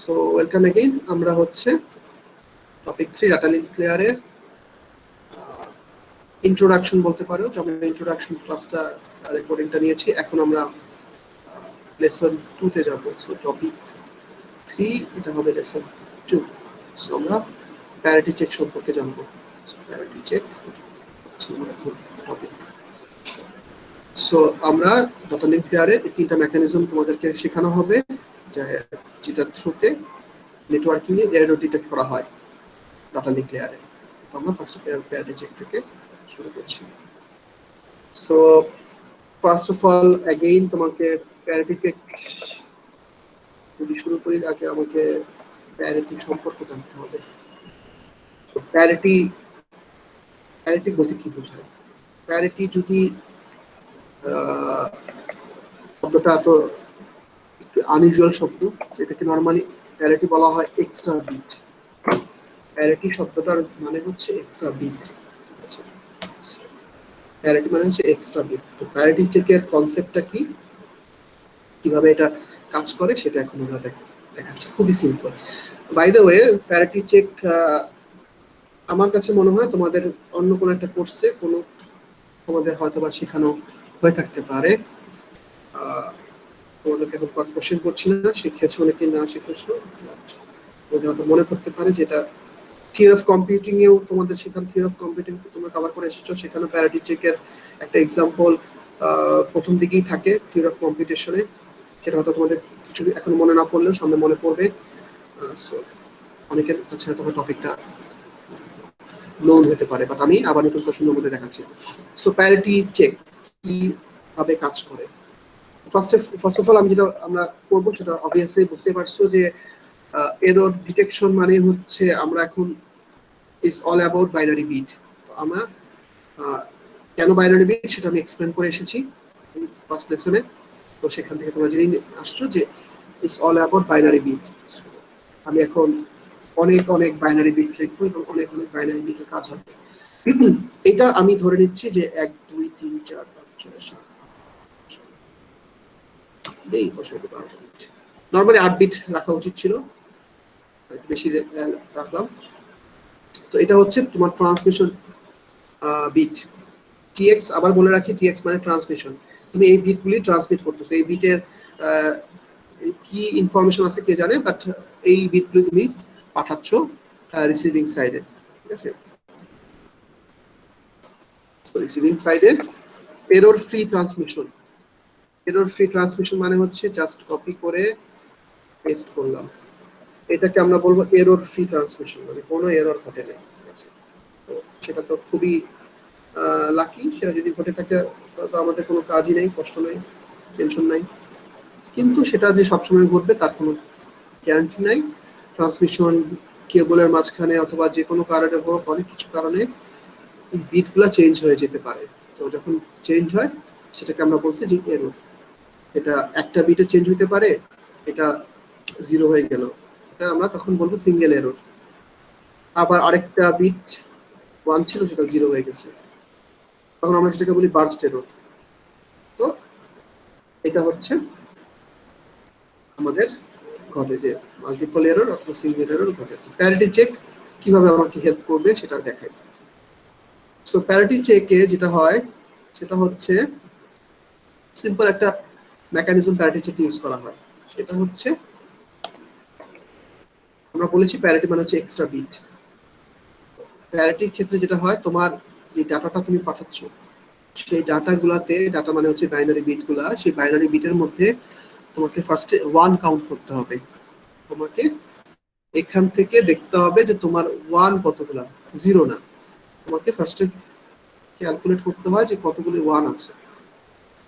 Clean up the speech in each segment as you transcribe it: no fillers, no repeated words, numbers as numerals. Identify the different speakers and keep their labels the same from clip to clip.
Speaker 1: So welcome again. আমরা হচ্ছে topic 3 data link লেয়ারের ইন্ট্রোডাকশন বলতে পারো, যেমন ইন্ট্রোডাকশন ক্লাসটা রেকর্ডিংটা নিয়েছি। এখন আমরা লেসন 2 তে যাব। সো টপিক 3 এটা হবে লেসন 2। সো আমরা প্যারিটি চেক সম্পর্কে জানবো। সো প্যারিটি চেক হচ্ছে আমাদের টপিক। সো আমরা ডাটা লিঙ্ক লেয়ারের এই তিনটা মেকানিজম তোমাদেরকে শেখানো হবে, যেটা থ্রুতে নেটওয়ার্কিং এ এরর ডিটেক্ট করা হয় ডাটা লিঙ্ক লেয়ারে। তো আমরা ফার্স্ট প্যারিটি চেক থেকে শুরু করছি। So first of all again তোমাকে প্যারিটি চেক যদি শুরু করি, আগে আমাকে প্যারিটি সম্পর্কে জানতে হবে। তো প্যারিটি বলতে কি বোঝায়? প্যারিটি যদি শব্দটা তো একটু আনইউজুয়াল শব্দ, যেটাকে নর্মালি প্যারিটি বলা হয় এক্সট্রা বিট। প্যারিটি শব্দটার মানে হচ্ছে এক্সট্রা বিট। ঠিক আছে, প্যারিটি মানে হচ্ছে এক্সট্রা বিট। তো প্যারিটি চেকের কনসেপ্টটা কি, কিভাবে এটা কাজ করে, সেটা এখন আমরা দেখাচ্ছি। খুবই simple. By the way, parity check আমার কাছে মনে হয় তোমাদের অন্য কোনো একটা কোর্সে তোমাদের হয়তো বা শেখানো হয়ে থাকতে পারে। তোমাদেরকে এখন কোশ্চেন করছি না, শিখেছো নাকি না শিখেছো তোমাদের হয়তো মনে করতে পারে যেটা থিওরি অফ কম্পিউটিং এও তোমাদের শেখানো। থিওরি অফ কম্পিউটিং তোমরা কভার করে এসেছো, সেখানে প্যারিটি চেকের একটা এক্সাম্পল প্রথম দিকেই থাকে থিওরি অফ কম্পিউটেশনে। সেটা হয়তো তোমাদের কিছু এখন মনে না পড়লেও সামনে মনে পড়বে। সো অনেকের কাছে হয়তো টপিকটা নোন হতে পারে, বাট আমি আবার নতুন প্রশ্নের মধ্যে দেখাচ্ছি। সো প্যারিটি চেক কিভাবে কাজ করে, ফার্স্ট অফ অল আমি যেটা আমরা করবো সেটা অবভিয়াসলি বুঝতে পারছো যে এরর ডিটেকশন মানে হচ্ছে আমরা এখন is all about binary bit. তো আমরা কেন বাইনারি বিট সেটা আমি এক্সপ্লেন করে এসেছি ফার্স্ট লেসনে। তো সেখান থেকে তোমরা জেনে আসছো যে it's all about binary bit. আমি এখন অনেক বাইনারি বিট লিখবো এবং অনেক বাইনারি বিটের কাজ হবে। এটা আমি ধরে নিচ্ছি যে 1 2 3 4 5 6 7 এই বসাইতে পারবো। নরমালি 8 বিট রাখা উচিত ছিল, বেশি রাখলাম। তো এটা হচ্ছে তোমার ট্রান্সমিশন বিট। টিএক্স আবার বলে রাখি, টিএক্স মানে ট্রান্সমিশন। তুমি এই বিটগুলি ট্রান্সমিট করতেছো। এই বিটের কি ইনফরমেশন আছে কে জানে, বাট এই বিটগুলি তুমি পাঠাচ্ছ রিসিভিং সাইডে। ঠিক আছে, রিসিভিং সাইডে error free transmission. Error free transmission মানে হচ্ছে জাস্ট কপি করে পেস্ট করলাম, এটাকে আমরা বলবো এরর ফ্রি ট্রান্সমিশন, মানে কোনো এরর ঘটে না। ঠিক আছে, তো সেটা তো খুবই লাকি। সেটা যদি ঘটে থাকে তো আমাদের কোনো কাজই নেই, কষ্ট নেই, টেনশন নাই। কিন্তু সেটা যে সবসময় ঘটবে তার কোনো গ্যারান্টি নাই। ট্রান্সমিশন কেবলের মাঝখানে অথবা যে কোনো কারণে হোক, অনেক কিছু কারণে বিটগুলো চেঞ্জ হয়ে যেতে পারে। তো যখন চেঞ্জ হয় সেটাকে আমরা বলছি যে এরর। এটা একটা বিটে চেঞ্জ হতে পারে, এটা 0 হয়ে গেল, এটা আমরা তখন বলবো সিঙ্গেল এরর। আবার আরেকটা বিট 1 ছিল, সেটা 0 হয়ে গেছে, তখন আমরা সেটাকে বলি বার্স্ট এরর। তো এটা হচ্ছে আমাদের ঘটে যে মাল্টিপল এরর অথবা সিঙ্গেল এরর ঘটে। প্যারিটি চেক কিভাবে আমাকে হেল্প করবে সেটা দেখাই। সো প্যারিটি চেকে যেটা হয় সেটা হচ্ছে সিম্পল একটা মেকানিজম প্যারিটি চেক ইউজ করা হয়। সেটা হচ্ছে আমরা বলেছি প্যারিটি মানে হচ্ছে এক্সট্রা বিট। প্যারিটির ক্ষেত্রে যেটা হয়, তোমার যে ডাটাটা তুমি পাঠাচ্ছ সেই ডাটাগুলাতে, ডাটা মানে হচ্ছে বাইনারি বিটগুলা, সেই বাইনারি বিটের মধ্যে তোমাকে ফার্স্টে 1 কাউন্ট করতে হবে। তোমাকে এখান থেকে দেখতে হবে যে তোমার 1 কতগুলা, 0 না। তোমাকে ফার্স্টে ক্যালকুলেট করতে হয় যে কতগুলি 1 আছে।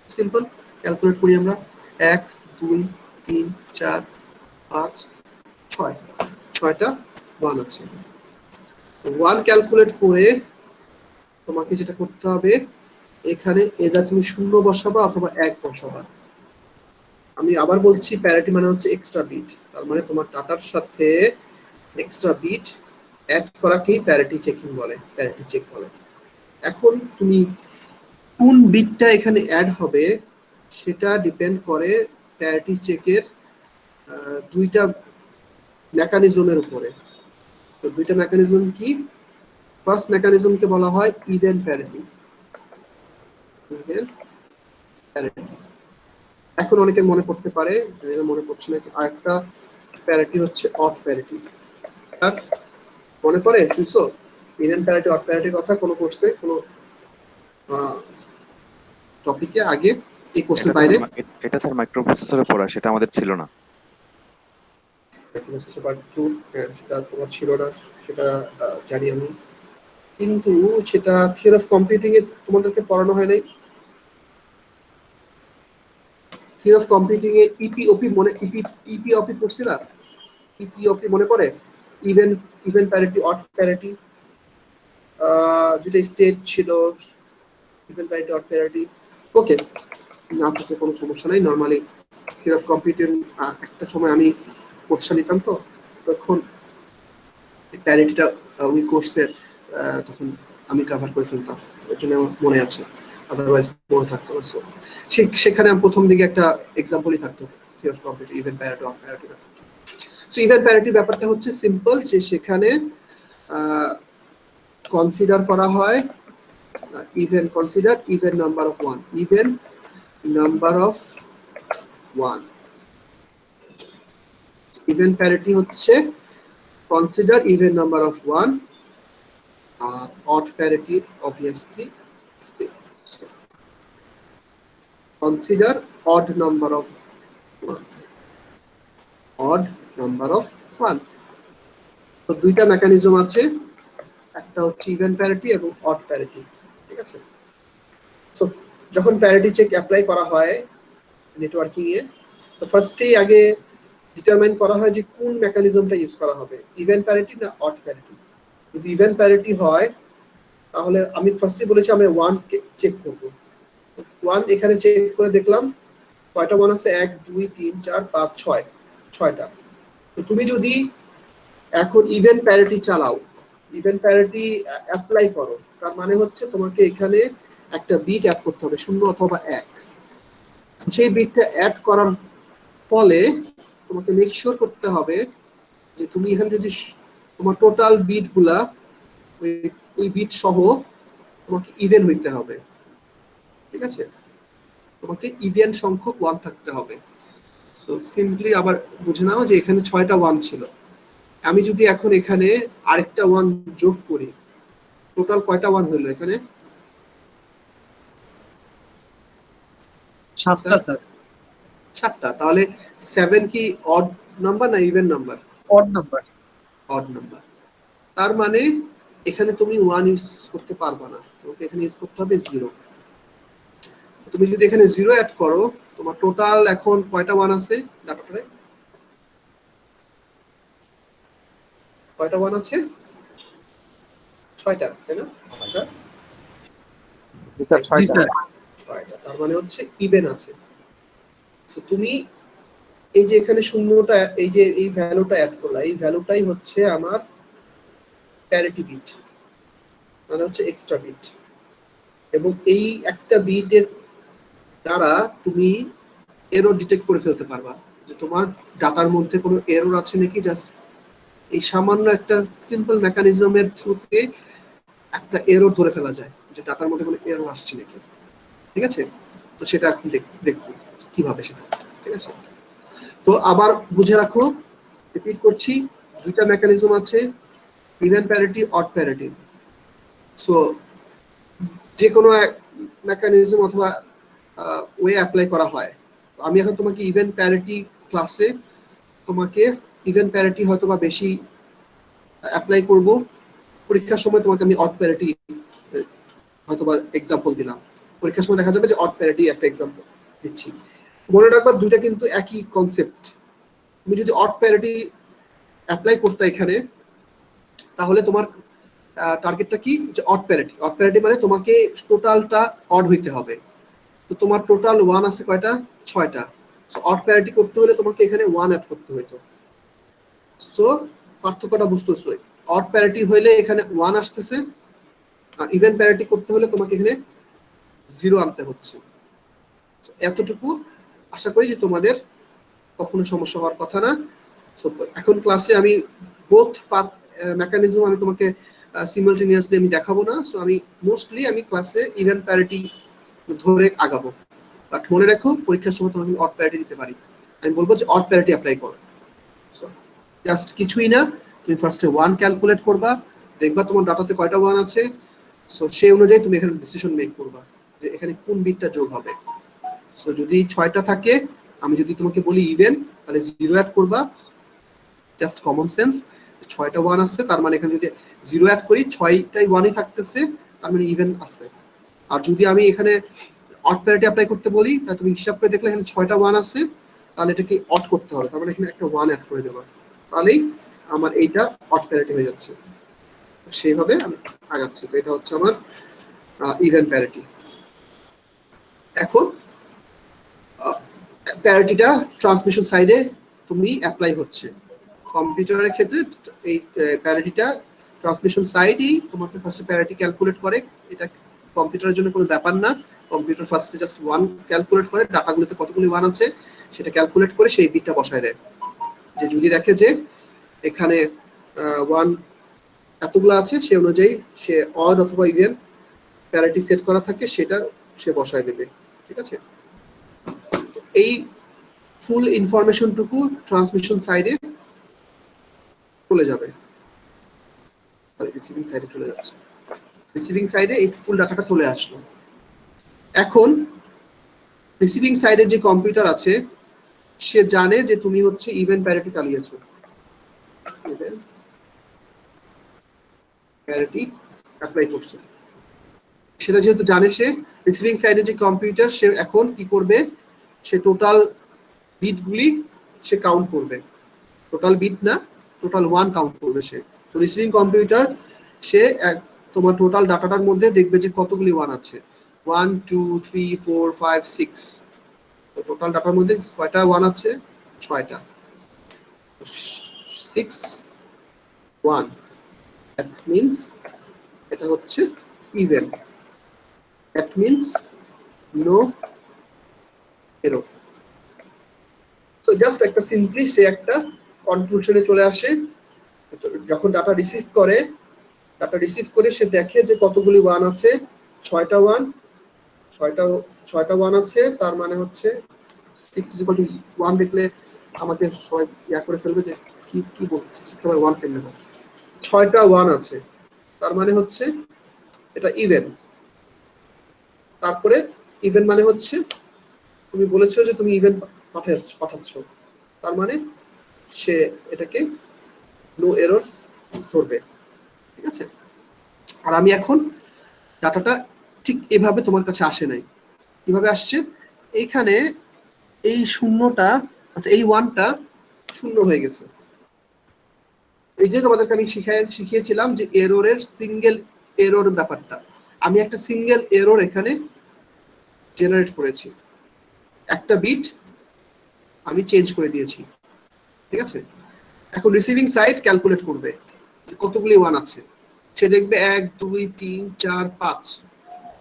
Speaker 1: সিম্পল ক্যালকুলেট করি আমরা, 1 2 3 4 5 6, 6টা 1 আছে। 1 ক্যালকুলেট করে তোমাকে যেটা করতে হবে, এখানে এদা তুমি 0 বসাবা অথবা 1 বসাবা। আমি আবার বলছি প্যারিটি মানে হচ্ছে এক্সট্রা বিট, তার মানে তোমার ডাটার সাথে এক্সট্রা বিট অ্যাড করাকেই প্যারিটি চেকিং বলে, প্যারিটি চেক বলে। এখন তুমি কোন বিটটা এখানে অ্যাড হবে সেটা ডিপেন্ড করে প্যারিটি চেকের দুইটা মেকানিজমের উপরে। তো দুইটা মেকানিজম কি? ফার্স্ট মেকানিজমকে বলা হয় ইভেন প্যারিটি। এখন অনেকের মনে পড়তে পারে, মনে পড়ছে না, আরেকটা প্যারিটি হচ্ছে অড প্যারিটি। স্যার মনে পড়ে শুনছো ইভেন প্যারিটি অড প্যারিটির কথা কোনো কোর্সে, কোনো টপিকে আগে এই কোর্সের বাইরে?
Speaker 2: এটা স্যার মাইক্রোপ্রসেসরে পড়া, সেটা আমাদের ছিল না।
Speaker 1: সেটা তোমার ছিল না, সেটা জানি আমি, কিন্তু সেটা থিওরি অফ কম্পিউটিং এ তোমাদেরকে পড়ানো হয় নাই? থিওরি অফ কম্পিউটিং এ ইপিওপি মনে ইপিওপি পড়ছিলা? ইপিওপি মনে পড়ে? Even even parity odd parity, দুটো স্টেট ছিল, ইভেন প্যারিটি অড প্যারিটি। ওকে, না থাকলে কোনো সমস্যা নাই। নর্মালি থিওরি অফ কম্পিউটিং একটা সময় আমি কোর্সটা নিতাম, তো তখন প্যারিটিটা ওই কোর্সের তখন আমি কভার করে ফেলতাম, এর জন্য আমার মনে আছে, আদারওয়াইজ মনে থাকতো না। সেখানে আমি প্রথম দিকে একটা এক্সাম্পলই থাকতো theory of computing, even parity odd parity. So even parity ব্যাপারটা হচ্ছে সিম্পল, যে সেখানে কনসিডার করা হয় even, consider even number of one, even number of one. Even parity হচ্ছে consider even number of one, odd parity obviously consider odd number of one, odd number of one। তো দুইটা mechanism আছে, একটা হচ্ছে even parity এবং odd parity, ঠিক আছে? So যখন প্যারিটি চেক অ্যাপ্লাই করা হয় নেটওয়ার্কিং এ, তো ফার্স্টেই আগে ডিটারমাইন করা হয় যে কোন মেকানিজমটা ইউজ করা হবে, ইভেন প্যারিটি না অড প্যারিটি। যদি ইভেন প্যারিটি হয় তাহলে আমি ফার্স্টে বলেছি আমি ওয়ান চেক করব। ওয়ান এখানে চেক করে দেখলাম কয়টা ওয়ান আছে, 1 2 3 4 5 6, ছয়টা। তো তুমি যদি এখন ইভেন প্যারিটি চালাও, ইভেন প্যারিটি অ্যাপ্লাই করো, তার মানে হচ্ছে তোমাকে এখানে একটা বিট অ্যাড করতে হবে, 0 অথবা 1। সেই বিটটা অ্যাড করার ফলে তোমাকে মেক শিওর করতে হবে যে তুমি এখানে যদি তোমার টোটাল বিটগুলা ওই বিট সহ তোমাকে ইভেন হইতে হবে, ঠিক আছে? তোমাকে ইভেন সংখ্যক ওয়ান থাকতে হবে। সো সিম্পলি আবার বুঝে নাও যে এখানে 6টা ওয়ান ছিল, আমি যদি এখন এখানে আরেকটা ওয়ান যোগ করি, টোটাল কয়টা ওয়ান হলো এখানে?
Speaker 3: 7টা স্যার।
Speaker 1: 7টা। তাহলে 7 কি অড নাম্বার না even number?
Speaker 3: Odd number.
Speaker 1: Odd number. তার মানে এখানে তুমি 1 ইউজ করতে পারবে না, তোমাকে এখানে ইউজ করতে হবে 0। তুমি যদি এখানে 0 অ্যাড করো, তোমার টোটাল এখন কয়টা ওয়ান আছে ডাটাটারে? কয়টা ওয়ান আছে? 6টা, তাই না? আচ্ছা,
Speaker 3: জি স্যার।
Speaker 1: 6টা, তার মানে হচ্ছে ইভেন আছে। সো তুমি এই যে এখানে শূন্যটা, এই যে এই ভ্যালুটা অ্যাড করলা, এই ভ্যালুটাই হচ্ছে আমার প্যারিটি বিট, মানে হচ্ছে এক্সট্রা বিট। এবং এই একটা বিটের দ্বারা তুমি এরর ডিটেক্ট করে ফেলতে পারবা যে তোমার ডাটার মধ্যে কোনো এরর আছে নাকি। জাস্ট এই সামান্য একটা সিম্পল মেকানিজমের থ্রুতে একটা এরর ধরে ফেলা যায় যে ডাটার মধ্যে কোনো এরর আসছে নাকি, ঠিক আছে? তো সেটা এখন দেখবো কিভাবে সেটা, ঠিক আছে? তো আবার বুঝে রাখো, রিপিট করছি, দুইটা মেকানিজম আছে, even parity, odd parity. So যে কোনো মেকানিজম অথবা ওয়ে অ্যাপ্লাই করা হয়। আমি এখন তোমাকে ইভেন প্যারিটি ক্লাসে তোমাকে ইভেন প্যারিটি হয়তো বা বেশি অ্যাপ্লাই করব, পরীক্ষার সময় তোমাকে আমি অড প্যারিটি হয়তো বা এক্সাম্পল দিলাম, পরীক্ষার সময় দেখা যাবে যে অড প্যারিটি একটা এক্সাম্পল দিচ্ছি। মনে রাখবা দুইটা কিন্তু একই কনসেপ্ট। তুমি যদি অড প্যারিটি অ্যাপ্লাই করতে এখানে, তাহলে তোমার টার্গেটটা কি, যে অড প্যারিটি। অড প্যারিটি মানে তোমাকে টোটালটা অড হইতে হবে। তো তোমার টোটাল ওয়ান আছে কয়টা? 6টা। সো অড প্যারিটি করতে হলে তোমাকে এখানে ওয়ান অ্যাড করতে হইতো। সো পার্থক্যটা বুঝতেছো, অড প্যারিটি হইলে এখানে ওয়ান আসতেছে, আর ইভেন প্যারিটি করতে হলে তোমাকে এখানে 0 আনতে হচ্ছে। এতটুকু আশা করি যে তোমাদের কখনো সমস্যা হওয়ার কথা না। সো এখন ক্লাসে আমি বোথ মেকানিজম আমি তোমাকে সিমালটেনিয়াসলি আমি দেখাবো না। সো আমি মোস্টলি আমি ক্লাসে ইভেন প্যারিটি ধরে আগাবো। বাট মনে রাখো পরীক্ষার সময় তোমাকে অড প্যারিটি দিতে পারি, আমি বলবো যে অড প্যারিটি অ্যাপ্লাই করো। সো জাস্ট কিছুই না, তুমি ফার্স্টে 1 ক্যালকুলেট করবা, দেখবা তোমার ডাটাতে কয়টা 1 আছে। সো সেই অনুযায়ী তুমি এখানে ডিসিশন মেক করবা যে এখানে কোন বিটটা যোগ হবে। সো যদি 6টা থাকে, আমি যদি তোমাকে বলি ইভেন, তাহলে 0 অ্যাড করবা। জাস্ট কমন সেন্স, 6টা 1 আছে তার মানে এখানে যদি 0 অ্যাড করি 6টাই 1ই থাকতেছে, তার মানে ইভেন আছে। আর যদি আমি এখানে অড প্যারিটি অ্যাপ্লাই করতে বলি, তাহলে তুমি হিসাব করে দেখলে এখানে 6টা 1 আছে, তাহলে এটাকে অড করতে হবে, তার মানে এখানে একটা 1 অ্যাড করে দেবো, তাহলেই আমার এইটা অড প্যারিটি হয়ে যাচ্ছে। সেইভাবে আমি আগাচ্ছি। তো এটা হচ্ছে আমার ইভেন প্যারিটি। এখন প্যারিটিটা ট্রান্সমিশন সাইডে তুমি অ্যাপ্লাই হচ্ছে। কম্পিউটারের ক্ষেত্রে এই প্যারিটিটা ট্রান্সমিশন সাইডই তোমাকে ফার্স্টে প্যারিটি ক্যালকুলেট করে। এটা কম্পিউটারের জন্য কোনো ব্যাপার না। কম্পিউটার ফার্স্টে জাস্ট 1 ক্যালকুলেট করে, ডাটাগুলোতে কতগুলি 1 আছে সেটা ক্যালকুলেট করে সেই বিটটা বসায় দেয়। যে যদি দেখে যে এখানে 1 এতগুলো আছে, সে অনুযায়ী সে অড অথবা ইভেন প্যারিটি সেট করা থাকে, সেটা সে বসায় দেবে। ঠিক আছে, এই ফুল ইনফরমেশনটুকু ট্রান্সমিশন সাইডে চলে যাবে, রিসিভিং সাইডে চলে যাচ্ছে। রিসিভিং সাইডে এই ফুল ডাটাটা চলে আসলো। এখন রিসিভিং সাইডে যে কম্পিউটার আছে সে জানে যে তুমি হচ্ছে ইভেন প্যারিটি চালিয়েছো, ইভেন প্যারিটি অ্যাপ্লাই করছো, সেটা যেহেতু জানে সে, রিসিভিং সাইডে যে কম্পিউটার সে এখন কি করবে, সে টোটাল বিটগুলি সে কাউন্ট করবে। টোটাল বিট না, টোটাল 1 কাউন্ট করবে সে। তো রিসিভিং কম্পিউটার সে তোমার টোটাল ডাটাটার মধ্যে দেখবে যে কতগুলি 1 আছে, 1 2 3 4 5 6। তো টোটাল ডাটার মধ্যে কয়টা 1 আছে? 6টা। 6 1, দ্যাট মিন্স এটা হচ্ছে even, that means no error. তো জাস্ট একটা সিম্পলি সে একটা কনক্লুশনে চলে আসে। যখন ডাটা রিসিভ করে সে দেখে যে কতগুলি 1 আছে, 6টা 1, 6টা 1 আছে, তার মানে হচ্ছে 6 1 দেখলে আমাকে সবাই ইয়া করে ফেলবে যে কি কি বলছে, 6 আবার 1 কেন হবে। 6টা 1 আছে, তার মানে হচ্ছে এটা ইভেন। তারপরে ইভেন মানে হচ্ছে তুমি বলেছো যে তুমি ইভেন পাঠাচ্ছ, তার মানে সে এটাকে নো এরর ধরবে। ঠিক আছে, আর আমি এখন ডাটাটা ঠিক এভাবে তোমার কাছে আসে নাই, কিভাবে আসছে, এইখানে এই শূন্যটা, আচ্ছা এই 1টা শূন্য হয়ে গেছে। এই যে তোমাদেরকে আমি শিখিয়েছিলাম যে এররের সিঙ্গেল এরর ব্যাপারটা, আমি একটা সিঙ্গেল এরর এখানে জেনারেট করেছি, একটা বিট আমি চেঞ্জ করে দিয়েছি। ঠিক আছে, এখন রিসিভিং সাইড ক্যালকুলেট করবে কতগুলি 1 আছে, সে দেখবে 1 2 3 4 5,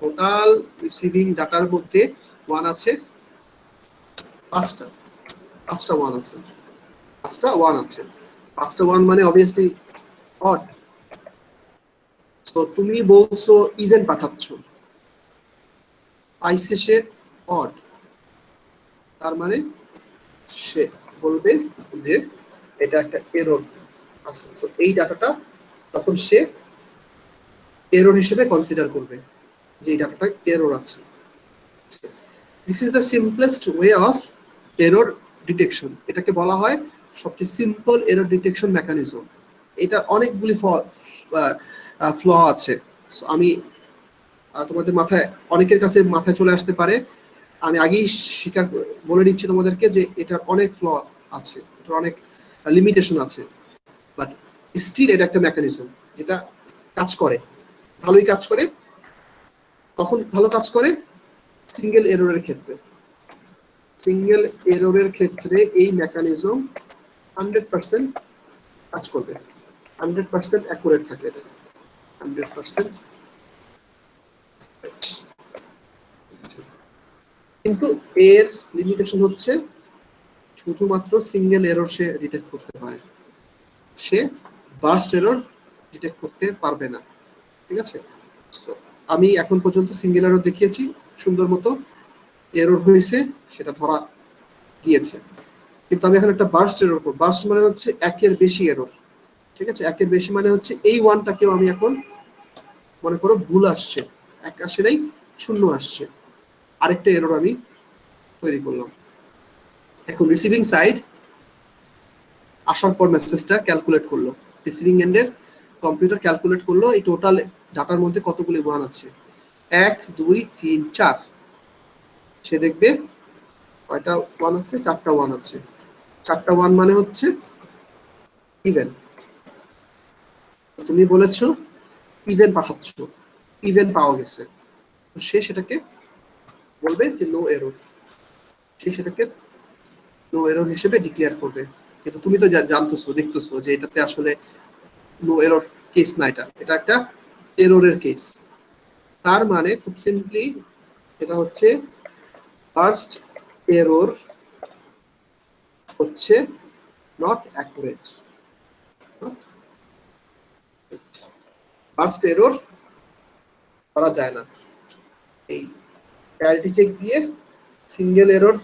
Speaker 1: টোটাল রিসিভিং ডাটার মধ্যে 1 আছে 5টা, 1 আছে, 1 আছে, 1 মানে অবভিয়াসলি অড। তো তুমি বলছো ইভেন পাঠাচ্ছ, পাইছে সে অড, তার মানে সে বলবে যে এটা একটা এরর আছে। তো এই ডাটাটা তখন সে এরর হিসেবে কনসিডার করবে যে এই ডাটাটা এরর আছে। This is the simplest way of error detection. এটাকে বলা হয় সবচেয়ে সিম্পল এরর ডিটেকশন মেকানিজম। এটা অনেকগুলি ফ্ল আছে। আমি তোমাদের মাথায় অনেকের কাছে মাথায় চলে আসতে পারে, আমি আগেই স্বীকার বলে দিচ্ছি তোমাদেরকে যে এটার অনেক ফ্ল আছে, এটার অনেক লিমিটেশন আছে, বাট স্টিল এটা একটা মেকানিজম যেটা কাজ করে, ভালোই কাজ করে। কখন ভালো কাজ করে? সিঙ্গেল এররের ক্ষেত্রে। সিঙ্গেল এররের ক্ষেত্রে এই মেকানিজম 100% কাজ করবে, 100% অ্যাকুরেট থাকে, এটা 100%। কিন্তু এর লিমিটেশন হচ্ছে শুধুমাত্র সিঙ্গেল এরর সে ডিটেক্ট করতে পারে, সে বার্স্ট এরর ডিটেক্ট করতে পারবে না। ঠিক আছে, তো আমি এখন পর্যন্ত সিঙ্গেল এরর দেখিয়েছি, সুন্দর মতো এরর হয়েছে, সেটা ধরা গিয়েছে। কিন্তু আমি এখন একটা বার্স্ট এরর করব। বার্স্ট মানে হচ্ছে একের বেশি এরর। ঠিক আছে, একের বেশি মানে হচ্ছে এই ওয়ানটাকেও আমি এখন মনে করো ভুল আসছে, এক আসে নাই, শূন্য আসছে, আরেকটা এরর আমি তৈরি করলাম। এখন রিসিভিং সাইড আসার পর মেসেজটা ক্যালকুলেট করলো, রিসিভিং এন্ডের কম্পিউটার ক্যালকুলেট করলো এই টোটাল ডাটার মধ্যে কতগুলি ওয়ান আছে, 1 2 3 4। সে দেখবে কয়টা ওয়ান আছে, 4টা ওয়ান আছে। 4টা ওয়ান মানে হচ্ছে ইভেন। তুমি বলেছো ইভেন পাঠাচ্ছ, ইভেন পাওয়া গেছে, তো সে সেটাকে বলবে যে নো এরর, সে সেটাকে নো এরর হিসেবে ডিক্লেয়ার করবে। কিন্তু তুমি তো জানতেছো, দেখতেছো যে এটাতে আসলে নো এরর কেস না, এটা একটা এররের কেস। তার মানে খুব সিম্পলি এটা হচ্ছে ফার্স্ট এরর হচ্ছে নট অ্যাকুরেট। ফার্স্ট এরর করা যায় না, এই প্যারিটি চেক দিয়ে সিঙ্গেল এরর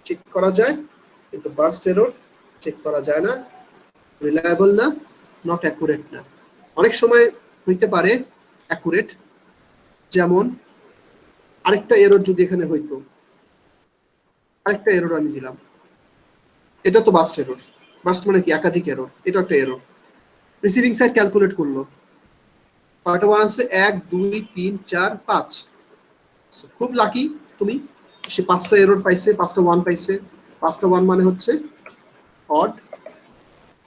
Speaker 1: চেক করা যায়, কিন্তু বার্স্ট এরর চেক করা যায় না, রিলায়েবল না, নট অ্যাকুরেট না। অনেক সময় হইতে পারে অ্যাকুরেট, যেমন আরেকটা এরর যদি এখানে হইতো, আরেকটা এরর আমি দিলাম, এটা তো বার্স্ট এরর। বার্স্ট মানে কি একাধিক এরর, এটা একটা এরর। রিসিভিং সাইড ক্যালকুলেট করলো, কয়টা ওয়ান আছে, 1 2 3 4 5। খুব লাকি তুমি, সে 5টা এরর পাইছে, 5টা ওয়ান পাইছে। 5টা ওয়ান মানে হচ্ছে অড,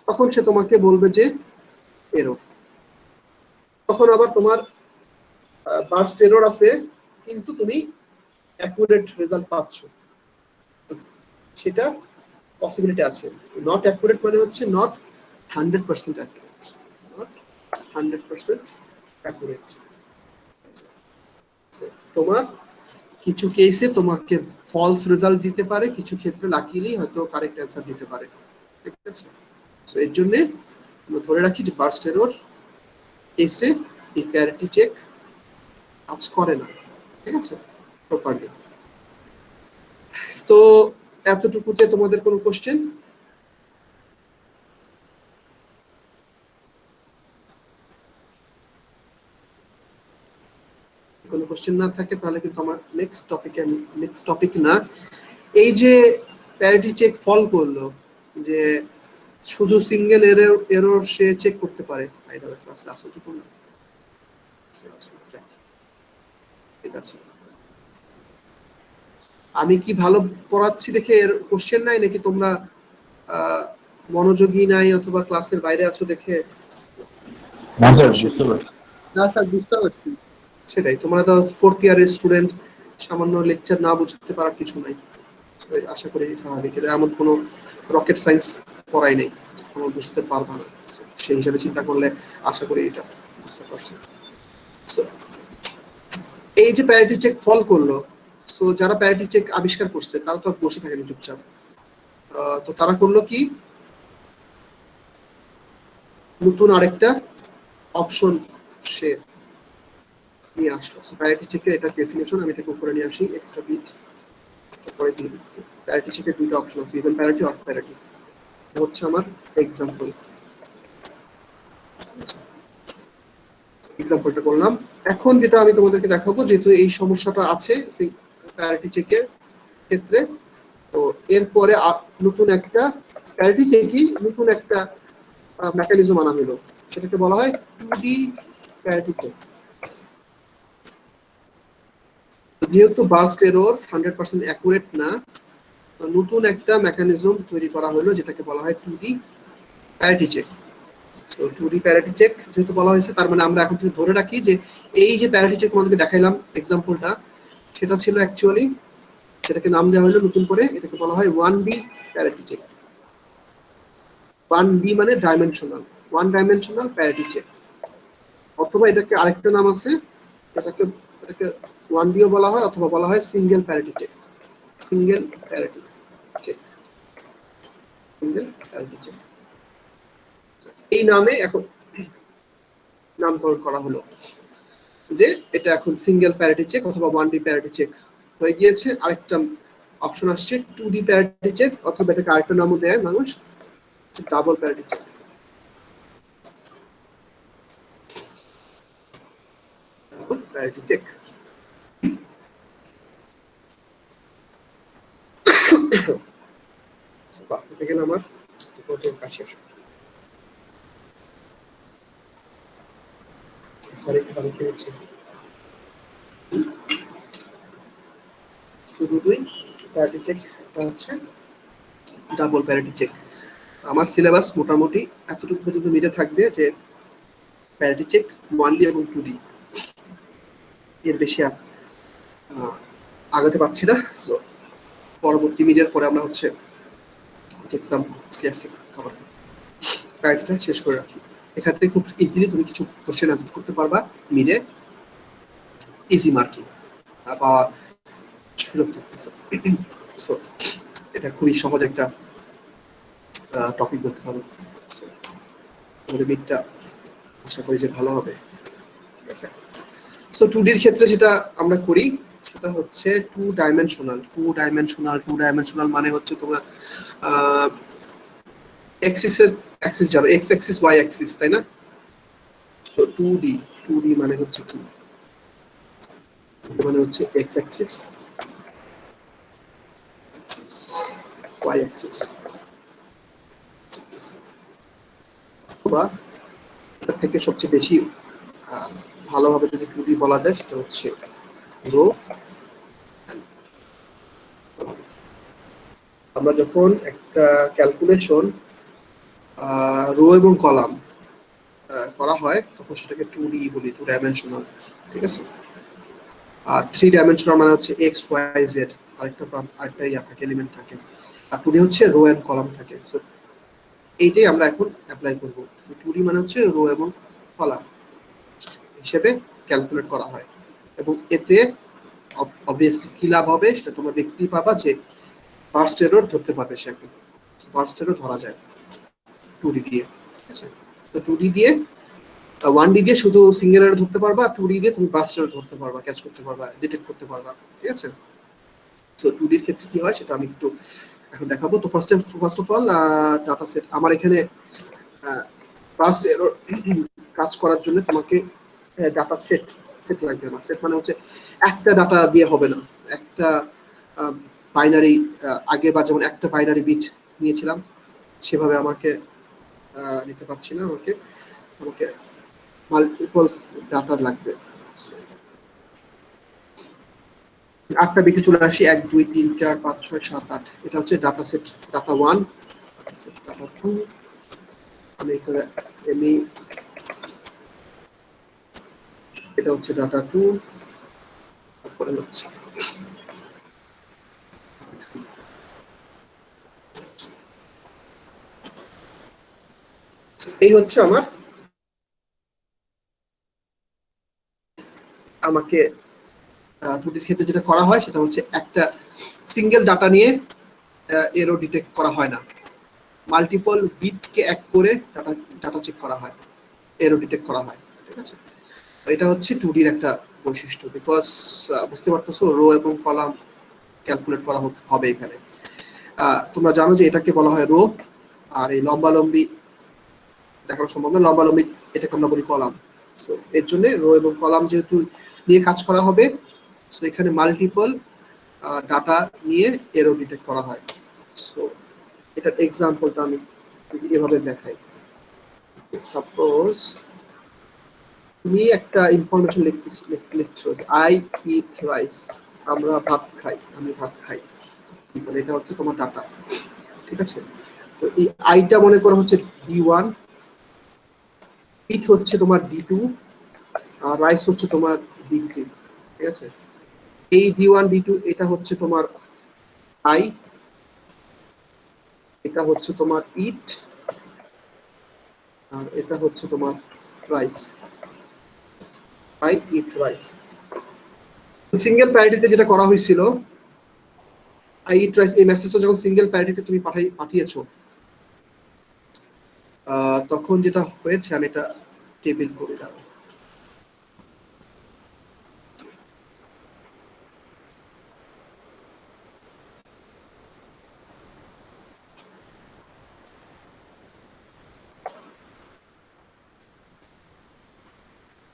Speaker 1: তখন সে তোমাকে বলবে যে এরর। তখন আবার তোমার বার্স্ট এরর আছে কিন্তু তুমি অ্যাকুরেট রেজাল্ট পাচ্ছ, সেটা পসিবিলিটি আছে। নট অ্যাকুরেট মানে হচ্ছে নট 100% অ্যাকুরেট, নট 100% অ্যাকুরেট। তোমার কিছু কেসে তোমাকে ফলস রেজাল্ট দিতে পারে, কিছু ক্ষেত্রে লাকিলি হয়তো কারেক্ট অ্যান্সার দিতে পারে। ঠিক আছে, তো এর জন্য আমরা ধরে রাখি যে বার্স্ট এরর কেসে এই প্যারিটি চেক কাজ করে না। ঠিক আছে, প্রপারলি। তো এতটুকুতে তোমাদের কোনো কোশ্চেন? কোনো কোশ্চেন না থাকে তাহলে কিন্তু আমার নেক্সট টপিক না, এই যে প্যারিটি চেক ফল করলো যে শুধু সিঙ্গেল এরর সে চেক করতে পারে। ক্লাসে আসো তো তোমরা? ঠিক আছে, আমি কি ভালো পড়াচ্ছি দেখে এর কোশ্চেন নাই, নাকি তোমরা মনোযোগী নাই অথবা ক্লাসের বাইরে আছো দেখে?
Speaker 3: না স্যার বুঝতে পারছি।
Speaker 1: সেটাই, তোমরা তো 4th ইয়ারের স্টুডেন্ট, সামান্য লেকচার না বুঝতে পারার কিছু নাই, আশা করি স্বাভাবিক। এমন কোনো রকেট সায়েন্স পড়াই নেই, তোমরা বুঝতে পারবা না, সেই হিসাবে চিন্তা করলে আশা করি এটা বুঝতে পারছো। এই যে প্যারিটি চেক ফল করলো, সো যারা প্যারিটি চেক আবিষ্কার করছে তারা তো বসে থাকেনি চুপচাপ, তো তারা করলো কি, নতুন আরেকটা অপশন সে নিয়ে আসলো। প্যারিটি চেকের এটা ডেফিনেশন, আমি এটাকে উপরে নিয়ে আসি এক্সট্রা বিট পরে দিয়ে দিই। প্যারিটি চেকের দুইটা অপশন আছে, ইভেন প্যারিটি অড প্যারিটি। এটা হচ্ছে আমার এক্সাম্পল, এক্সাম্পলটা করলাম। এখন যেটা আমি তোমাদেরকে দেখাবো, যেহেতু এই সমস্যাটা আছে সেই প্যারিটি চেকের ক্ষেত্রে, তো এরপরে নতুন একটা প্যারিটি চেকই নতুন একটা মেকানিজম আনা হলো, সেটাকে বলা হয় 2D প্যারিটি চেক। যেহেতু বার্স্ট এরর 100% অ্যাকুরেট না, নতুন একটা মেকানিজম তৈরি করা হলো যেটাকে বলা হয় 2D প্যারিটি চেক। তো 2D প্যারিটি চেক যেহেতু বলা হয়েছে, তার মানে আমরা এখন থেকে ধরে রাখি যে এই যে প্যারিটি চেক আমাদেরকে দেখাইলাম এক্সাম্পলটা, সেটা ছিল অ্যাকচুয়ালি, সেটাকে নাম দেওয়া হলো নতুন করে, এটাকে বলা হয় 1B প্যারিটি চেক। 1B মানে ডাইমেনশনাল, 1 ডাইমেনশনাল প্যারিটি চেক। অথবা এটাকে আরেকটা নাম আছে, এটাকে 1Dও বলা হয়, অথবা বলা হয় single parity check, single parity check. Single parity check. এই নামে এখন নামকরণ করা হলো যে এটা এখন সিঙ্গেল প্যারিটি চেক অথবা 1D প্যারিটি চেক হয়ে গিয়েছে। আরেকটা অপশন আসছে 2D প্যারিটি চেক, অথবা এটাকে আরেকটা নামও দেয় মানুষ, double parity check. Parity check বাস থেকে গেলে আমার প্রচুর কাশি আসে। সরি, পানি খেয়েছি। শুধু দুই প্যারিটি চেক, এটা হচ্ছে ডাবল প্যারিটি চেক। আমার সিলেবাস মোটামুটি এতটুকু পর্যন্ত মিলে থাকবে যে প্যারিটি চেক 1D এবং 2D, এর বেশি আর আগাতে পারছি না। সো পরবর্তী মিডিয়ার পরে আমরা হচ্ছে এক্সাম সিআরসি কভার প্যারিটিটা শেষ করে রাখি। এখান থেকে খুব ইজিলি তুমি কিছু কোশ্চেন আনসার করতে পারবা, মিলে ইজি মার্কিং পাওয়ার সুযোগ থাকতেছে। সো এটা খুবই সহজ একটা টপিক বলতে পারো। আমাদের মিডটা আশা করি যে ভালো হবে। ঠিক আছে, সো 2D এর ক্ষেত্রে যেটা আমরা করি সেটা হচ্ছে টু ডাইমেনশনাল মানে হচ্ছে তোমরা অ্যাক্সিস যাবে, এক্স অ্যাক্সিস ওয়াই অ্যাক্সিস, তাই না? সো 2D মানে হচ্ছে কি, মানে হচ্ছে এক্স অ্যাক্সিস ওয়াই অ্যাক্সিস, বা এর থেকে সবচেয়ে বেশি ভালোভাবে যদি 2D বলা যায় সেটা হচ্ছে রো। আমরা যখন একটা ক্যালকুলেশন রো এবং কলাম করা হয় তখন সেটাকে 2D বলি, 2 ডাইমেনশনাল। ঠিক আছে, আর 3 ডাইমেনশনাল মানে হচ্ছে এক্স ওয়াই জেড, আরেকটা ইয়া থাকে, এলিমেন্ট থাকে। আর 2D হচ্ছে রো এন্ড কলাম থাকে। সো এইটাই আমরা এখন অ্যাপ্লাই করব। 2D মানে হচ্ছে রো এবং কলাম হিসেবে ক্যালকুলেট করা হয়, এবং এতে অবভিয়াসলি কি লাভ হবে সেটা তোমরা দেখতেই পাবা যে বার্স্ট এরর ধরতে পারবে। সে এখন বার্স্ট এরর ধরা যায় 2D দিয়ে। ঠিক আছে, তো 2D দিয়ে 1D দিয়ে শুধু সিঙ্গেল এরর ধরতে পারবা, 2D দিয়ে তুমি বার্স্ট এরর ধরতে পারবা, ক্যাচ করতে পারবা, ডিটেক্ট করতে পারবা। ঠিক আছে, তো 2D এর ক্ষেত্রে কি হয় সেটা আমি একটু এখন দেখাবো। তো first of all data set আমার এখানে বার্স্ট এরর কাজ করার জন্য তোমাকে ডাটা সেট লাগবে না। সেট মানে হচ্ছে একটা ডাটা দিয়ে হবে না, একটা বাইনারি আগেবার যেমন একটা বাইনারি বিট নিয়েছিলাম সেভাবে আমাকে নিতে পারছি না, আমাকে মাল্টিপলস ডাটা লাগবে। 8টা বিটে চলে আসি, 1 2 3 4 5 6 7 8। এটা হচ্ছে ডাটা সেট, ডাটা 1, ডাটা 2, আমি এখানে এমনি এটা হচ্ছে ডাটা 2, তারপরে হচ্ছে এই হচ্ছে আমাকে 2D ক্ষেত্রে যেটা করা হয় সেটা হচ্ছে একটা সিঙ্গেল ডাটা নিয়ে এরো ডিটেক্ট করা হয় না, মাল্টিপল বিটকে এক করে ডাটা চেক করা হয়, এরো ডিটেক্ট করা হয়। ঠিক আছে, এটা হচ্ছে 2D এর একটা বৈশিষ্ট্য, বিকজ বুঝতে পারতেছো রো এবং কলাম ক্যালকুলেট করা হবে এখানে। তোমরা জানো যে এটাকে বলা হয় রো, আর এই লম্বালম্বি দেখানো সম্ভব না, লম্বালম্বি এটাকে আমরা বলি কলাম। সো এর জন্য রো এবং কলাম যেহেতু নিয়ে কাজ করা হবে, সো এখানে মাল্টিপল ডাটা নিয়ে এরো ডিটেক্ট করা হয়। সো এটার এক্সাম্পলটা আমি এভাবে দেখাই। সাপোজ তুমি একটা ইনফরমেশন লিখছো, আই ইট রাইস, আমরা ভাত খাই, আমি ভাত খাই, এটা হচ্ছে তোমার ডাটা। ঠিক আছে, তো এই আইটা মনে করো হচ্ছে D1, ইট হচ্ছে তোমার D2, আর রাইস হচ্ছে তোমার D3। ঠিক আছে, এই D1 D2 এটা হচ্ছে তোমার আই, এটা হচ্ছে তোমার ইট, আর এটা হচ্ছে তোমার rice, I eat rice. Single প্যারিটিতে যেটা করা হয়েছিল, আই ইট রাইস, এই মেসেজটা যখন সিঙ্গেল প্যারিটিতে তুমি পাঠিয়েছো, তখন যেটা হয়েছে আমি এটা টেবিল করে দেবো।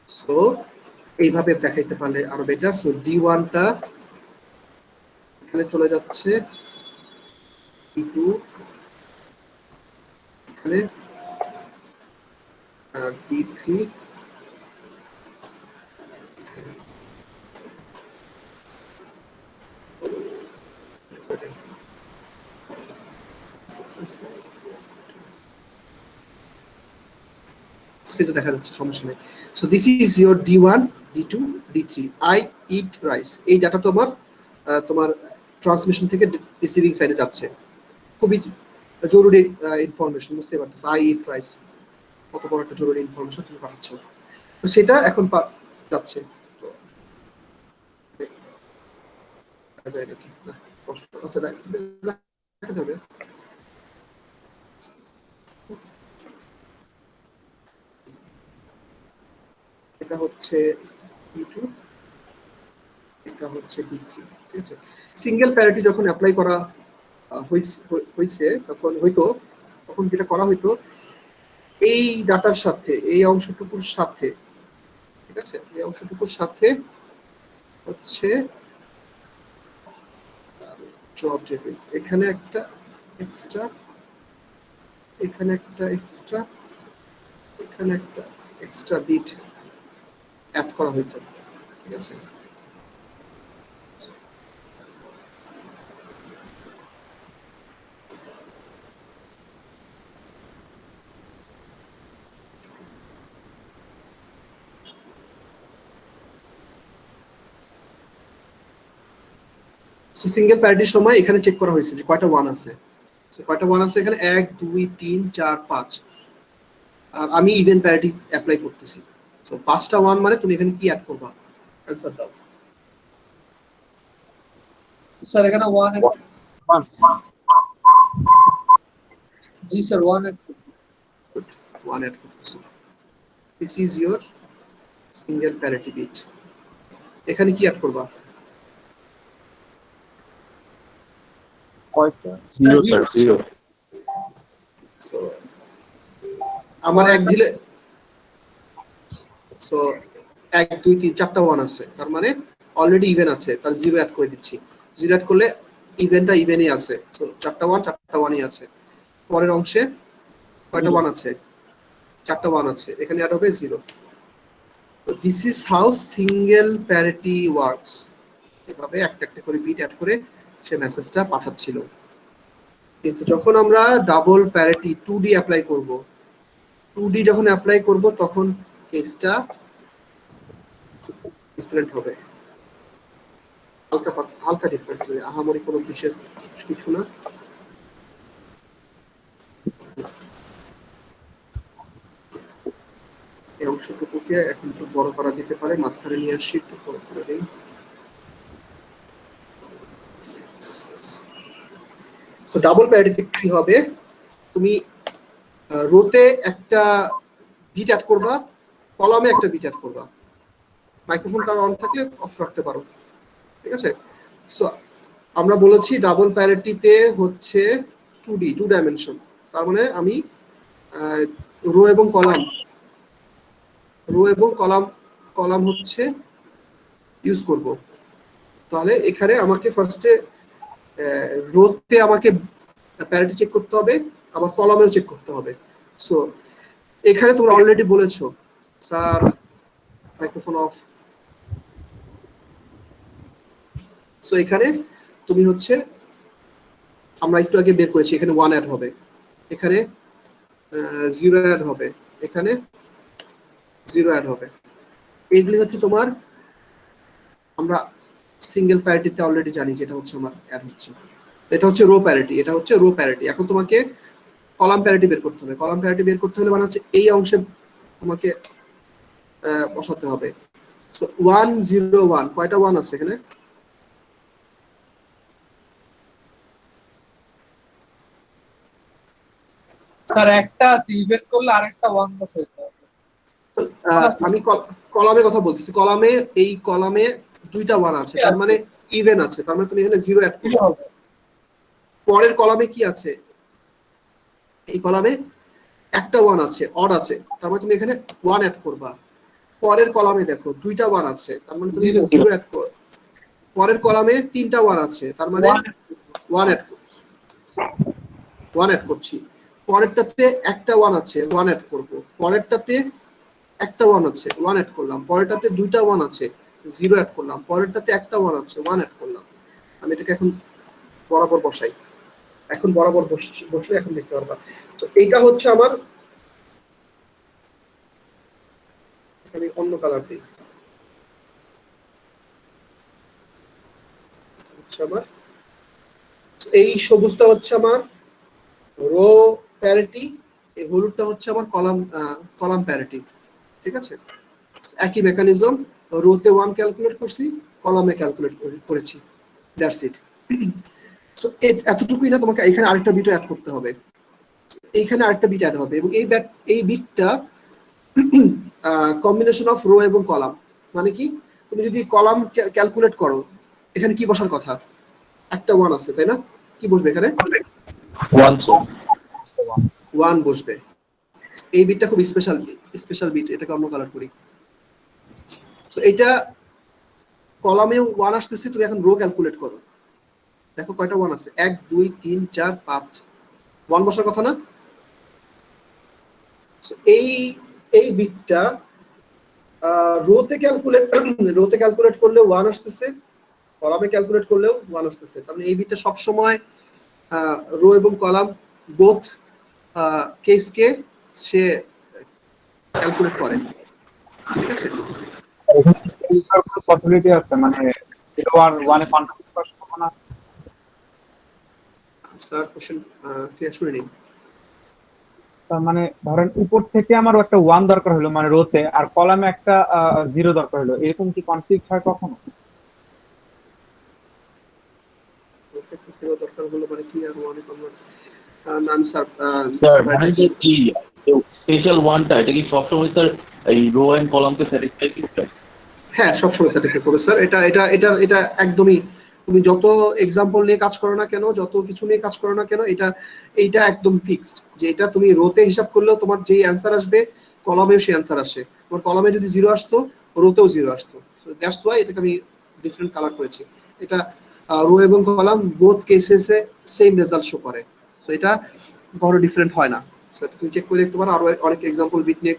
Speaker 1: সো এইভাবে দেখাইতে পারলে আরো বেটার। সো D1টা এখানে চলে যাচ্ছে, D2 এখানে, আর D3 স্ক্রিনে দেখা যাচ্ছে, সমস্যা নেই। So this is your D1 D2 D3 I eat rice. এই ডাটা তোমার তোমার ট্রান্সমিশন থেকে রিসিভিং সাইডে যাচ্ছে। খুবই জরুরি ইনফরমেশন, বুঝতে পারতেছো, আই ইট রাইস কত বড় একটা জরুরি ইনফরমেশন তুমি পাচ্ছ। তো সেটা এখন যাচ্ছে। তো দেখা যায় নাকি না, কষ্ট আছে, দেখা যাবে। এটা হচ্ছে D2, এটা হচ্ছে D3, ঠিক আছে। সিঙ্গেল প্যারিটি যখন অ্যাপ্লাই করা হয়েছে তখন যেটা করা হইতো, এই ডাটার সাথে এই অংশটুকুর সাথে, ঠিক আছে, এই অংশটুকুর সাথে হচ্ছে জব টেবিল, এখানে একটা এক্সট্রা, এখানে একটা এক্সট্রা, এখানে একটা এক্সট্রা বিট অ্যাড করা হইতো, ঠিক আছে। সিঙ্গেল প্যারিটির সময় এখানে চেক করা হয়েছে যে কয়টা ওয়ান আছে। কয়টা ওয়ান আছে এখানে, 1 2 3 4 5। আর আমি ইভেন প্যারিটি অ্যাপ্লাই করতেছি। সো 5টা ওয়ান মানে তুমি এখানে কি অ্যাড করবা, অ্যানসার দাও।
Speaker 3: স্যার এখানে 1 জি স্যার 1 এড করছি।
Speaker 1: 1 অ্যাড করতেছি। This is your single parity bit. এখানে কি অ্যাড করবা?
Speaker 3: কয়টা?
Speaker 4: Zero sir, zero.
Speaker 1: সো আমার এক দিলে, সো 1 2 3 4টা ওয়ান আছে, তার মানে অলরেডি ইভেন আছে, তার জিরো অ্যাড করে দিচ্ছি। জিরো অ্যাড করলে ইভেনটা ইভেনই আছে। সো 4টা ওয়ানই আছে। পরের অংশে কয়টা ওয়ান আছে? 4টা ওয়ান আছে, এখানে অ্যাড হবে জিরো। তো this is how single parity works. এভাবে একটা একটা করে বিট অ্যাড করে সে মেসেজটা পাঠাচ্ছিল। কিন্তু যখন আমরা ডাবল প্যারিটি 2D অ্যাপ্লাই করব, 2D যখন অ্যাপ্লাই করব তখন কেসটা ডিফারেন্ট হবে, হালকা ডিফারেন্ট হবে, আহামরি কোনো বিশেষ কিছু না। এই অংশটুকুকে এখন একটু বড় করা যেতে পারে, মাঝখানে নিয়ে আসি, একটু বড় করে দিই। সো ডাবল প্যারিটিতে কি হবে, তুমি রোতে একটা বিট অ্যাড করবা, কলামে একটা বিট অ্যাড করবা। মাইক্রোফোনটা অন থাকলে অফ রাখতে পারো, ঠিক আছে। সো আমরা বলেছি ডাবল প্যারিটিতে হচ্ছে 2D, 2 ডাইমেনশন। তার মানে আমি রো এবং কলাম হচ্ছে ইউজ করব। তাহলে এখানে আমাকে ফার্স্টে রোতে আমাকে প্যারিটি চেক করতে হবে, আবার কলামেও চেক করতে হবে। সো এখানে তোমরা অলরেডি বলেছো স্যার মাইক্রোফোন অফ। সো এখানে তুমি হচ্ছে, আমরা একটু আগে বের করেছি, এখানে 1 অ্যাড হবে, এখানে 0 অ্যাড হবে, এখানে 0 অ্যাড হবে। এইগুলি হচ্ছে তোমার, আমরা সিঙ্গেল প্যারিটিতে অলরেডি জানি যেটা হচ্ছে আমার অ্যাড হচ্ছে। এটা হচ্ছে রো প্যারিটি, এটা হচ্ছে রো প্যারিটি। এখন তোমাকে কলাম প্যারিটি বের করতে হবে। কলাম প্যারিটি বের করতে হলে মানে হচ্ছে এই অংশে তোমাকে বসাতে হবে। সো 1 0 1, কয়টা 1 আছে এখানে?
Speaker 3: স্যার একটা আছে ইভেন্ট করলে আরেকটা ওয়ান বসাইতে হবে।
Speaker 1: আমি কলামের কথা বলতেছি, কলামে এই কলামে দুইটা ওয়ান আছে, তার মানে ইভেন আছে, তার মানে তুমি এখানে জিরো অ্যাড
Speaker 3: কি
Speaker 1: করবে।
Speaker 3: হবে?
Speaker 1: পরের কলামে কি আছে, এই কলামে একটা ওয়ান আছে, অড আছে, তার মানে তুমি এখানে ওয়ান অ্যাড করবা। পরের কলামে দেখো দুইটা ওয়ান আছে, তার মানে তুমি
Speaker 3: Zero,
Speaker 1: জিরো অ্যাড কর। পরের কলামে তিনটা ওয়ান আছে, তার মানে ওয়ান অ্যাড করছি, ওয়ান অ্যাড করছি। পরেরটাতে একটা ওয়ান আছে, ওয়ান অ্যাড করব। পরেরটাতে একটা ওয়ান আছে, ওয়ান অ্যাড করলাম। পরেরটাতে দুইটা ওয়ান আছে, জিরো অ্যাড করলাম। পরেরটাতে একটা ওয়ান আছে, ওয়ান অ্যাড করলাম। আমি এটাকে এখন বরাবর বসাই, এখন বরাবর বসলে এখন দেখতে পারবা। তো এইটা হচ্ছে আমার, আমি অন্য কালার দিই, হচ্ছে আমার এই সবুজটা হচ্ছে আমার রো প্যারিটি, এই হলুদটা হচ্ছে আমার কলাম প্যারিটি। ঠিক আছে, একই মেকানিজম, রোতে ওয়ান ক্যালকুলেট করছি, কলামে ক্যালকুলেট করেছি, দ্যাটস ইট। সো এতটুকুই না, তোমাকে এখানে আরেকটা বিট অ্যাড করতে হবে, এইখানে আরেকটা বিট অ্যাড হবে, এবং এই বিটটা কম্বিনেশন অফ রো এবং কলাম। মানে কি, তুমি যদি কলাম ক্যালকুলেট করো, এখানে কি বসার কথা, একটা ওয়ান আছে তাই না, কি বসবে এখানে, ওয়ান বসবে। এই বিটটা খুব স্পেশাল বিট, এটাকে অন্য কালার করি। সো এটা কলামে ওয়ান আসতেছে, তুমি এখন রো ক্যালকুলেট করো, দেখো কয়টা ওয়ান আছে, 1 2 3 4 5, ওয়ান বসার কথা না। এই বিটটা রোতে ক্যালকুলেট করলে ওয়ান আসতেছে, কলামে ক্যালকুলেট করলেও ওয়ান আসতেছে। তার মানে এই বিটটা সবসময় রো এবং কলাম বোথ কেসকে সে ক্যালকুলেট করে। ঠিক আছে,
Speaker 4: পসিবিলিটি আছে, মানে 0 আর 1 এ কনফিউজ করার সম্ভাবনা।
Speaker 1: স্যার কোশ্চেন ক্লিয়ার শুনে নিন।
Speaker 4: তার মানে ধরেন উপর থেকে আমার একটা 1 দরকার হলো মানে রোতে, আর কলামে একটা 0 দরকার হলো, এরকম কি কনফ্লিক্ট হয় কখনো?
Speaker 1: প্রত্যেকটা সেবা দরকার হলো মানে কি, আর অনেক নাম স্যার
Speaker 5: মানে যে এই স্পেশাল ওয়ানটা এটা কি সবসময় স্যার এই রো এন্ড কলামকে স্যাটিসফাই করতে?
Speaker 1: হ্যাঁ, সবসময় স্যাটিসফাই করবে স্যার। এটা একদমই, তুমি যত এক্সাম্পল নিয়ে কাজ করো না কেন, যত কিছু নিয়ে কাজ করো না কেন, এইটা একদম ফিক্সড, যে এটা তুমি রোতে হিসাব করলেও তোমার যেই অ্যান্সার আসবে কলামেও সেই অ্যান্সার আসে। তোমার কলামে যদি জিরো আসতো, রোতেও জিরো আসতো। সো দ্যাটস ওয়াই এটাকে আমি ডিফারেন্ট কালার করেছি। এটা রো এবং কলাম বোথ কেসেসে সেম রেজাল্ট শো করে। সো এটা বড় ডিফারেন্ট হয় না। সো এটা তুমি চেক করে দেখতে পারো, আরো অনেক এক্সাম্পল বিট নিয়ে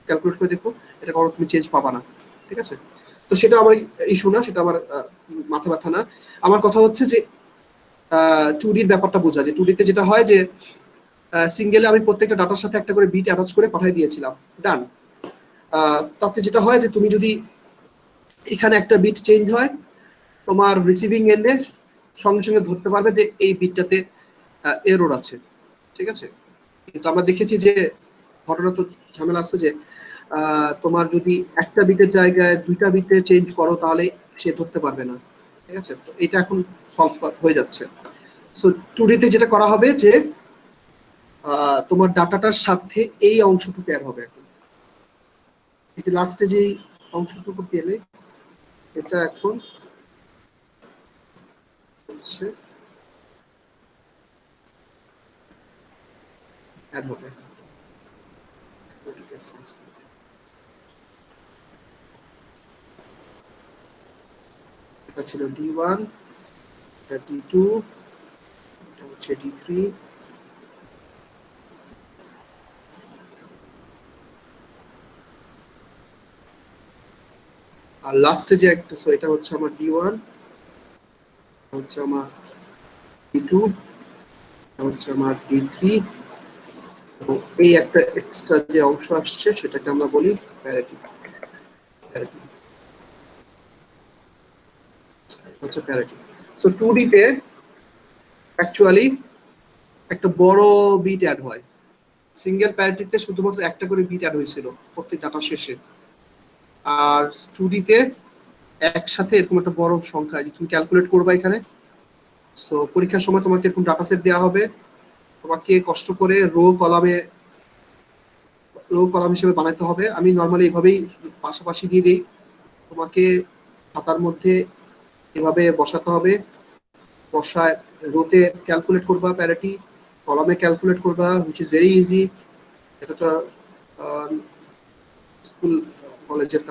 Speaker 1: ক্যালকুলেট করে দেখো, এটা কোনো তুমি চেঞ্জ পাবা না। ঠিক আছে, তো সেটা আমার ইস্যু না, সেটা আমার মাথা ব্যথা না। আমার কথা হচ্ছে যে 2Dর ব্যাপারটা বোঝা, যে 2Dতে যেটা হয় যে সিঙ্গেলে আমি প্রত্যেকটা ডাটার সাথে একটা করে বিট অ্যাটাচ করে পাঠিয়ে দিয়েছিলাম, ডান। তাতে যেটা হয় যে তুমি যদি এখানে একটা বিট চেঞ্জ হয়, তোমার রিসিভিং এন্ডে সঙ্গে সঙ্গে ধরতে পারবে যে এই বিটটাতে এরর আছে। ঠিক আছে, কিন্তু আমরা দেখেছি যে ঘটনা তো ঝামেলা আছে, যে তোমার যদি একটা বিটের জায়গায় দুইটা বিটে চেঞ্জ করো তাহলে সে ধরতে পারবে না। ঠিক আছে, তো এটা এখন সলভ হয়ে যাচ্ছে। সো 2Dতে যেটা করা হবে যে তোমার ডাটাটার সাথে এই অংশটুকু অ্যাড হবে। এখন এই যে লাস্টে যে অংশটুকু পেলে, এটা এখন হচ্ছে অ্যাড হবে। এটা ছিল D1, এটা D2, এটা হচ্ছে D3, আর লাস্টে যে একটা, সো এটা হচ্ছে আমার D1, হচ্ছে আমার D2, হচ্ছে আমার D3, এবং এই একটা এক্সট্রা যে অংশ আসছে সেটাকে আমরা বলি প্যারিটি। হচ্ছে প্যারিটি। সো 2Dতে অ্যাকচুয়ালি একটা বড় বিট অ্যাড হয়, সিঙ্গেল প্যারিটিতে শুধুমাত্র একটা করে বিট অ্যাড হয়েছিল প্রত্যেক ডাটা শেষে, আর 2Dতে একসাথে এরকম একটা বড় সংখ্যা, যে তুমি ক্যালকুলেট করবা এখানে। সো পরীক্ষার সময় তোমাকে এরকম ডাটা সেট দেওয়া হবে, তোমাকে কষ্ট করে রো কলাম হিসেবে বানাতে হবে। আমি নর্মালি এইভাবেই পাশাপাশি দিয়ে দিই। তোমাকে খাতার মধ্যে এভাবে বসাতে হবে, বসায় রোতে ক্যালকুলেট করবা প্যারিটি, কলামে ক্যালকুলেট করবা, হুইচ ইজ ভেরি ইজি। এটা তো স্কুল কলেজের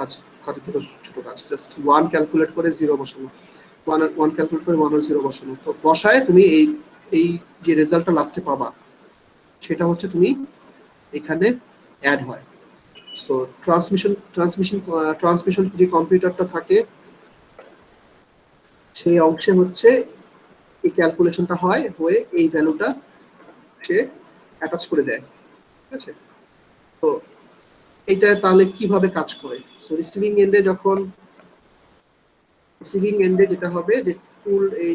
Speaker 1: কাজের থেকে ছোট কাজ, জাস্ট 1 ক্যালকুলেট করে 0 বসানো, 1 ক্যালকুলেট করে 1 আর 0 বসানো। তো বসায় তুমি এই যে রেজাল্টটা লাস্টে পাবা সেটা হচ্ছে তুমি এখানে অ্যাড হয়। সো ট্রান্সমিশন যে কম্পিউটারটা থাকে সেই অংশে হচ্ছে এই ক্যালকুলেশনটা হয়ে এই ভ্যালুটা সে অ্যাটাচ করে দেয়। ঠিক আছে, তো এইটা তাহলে কিভাবে কাজ করে? সো রিসিভিং এন্ডে যেটা হবে যে ফুল এই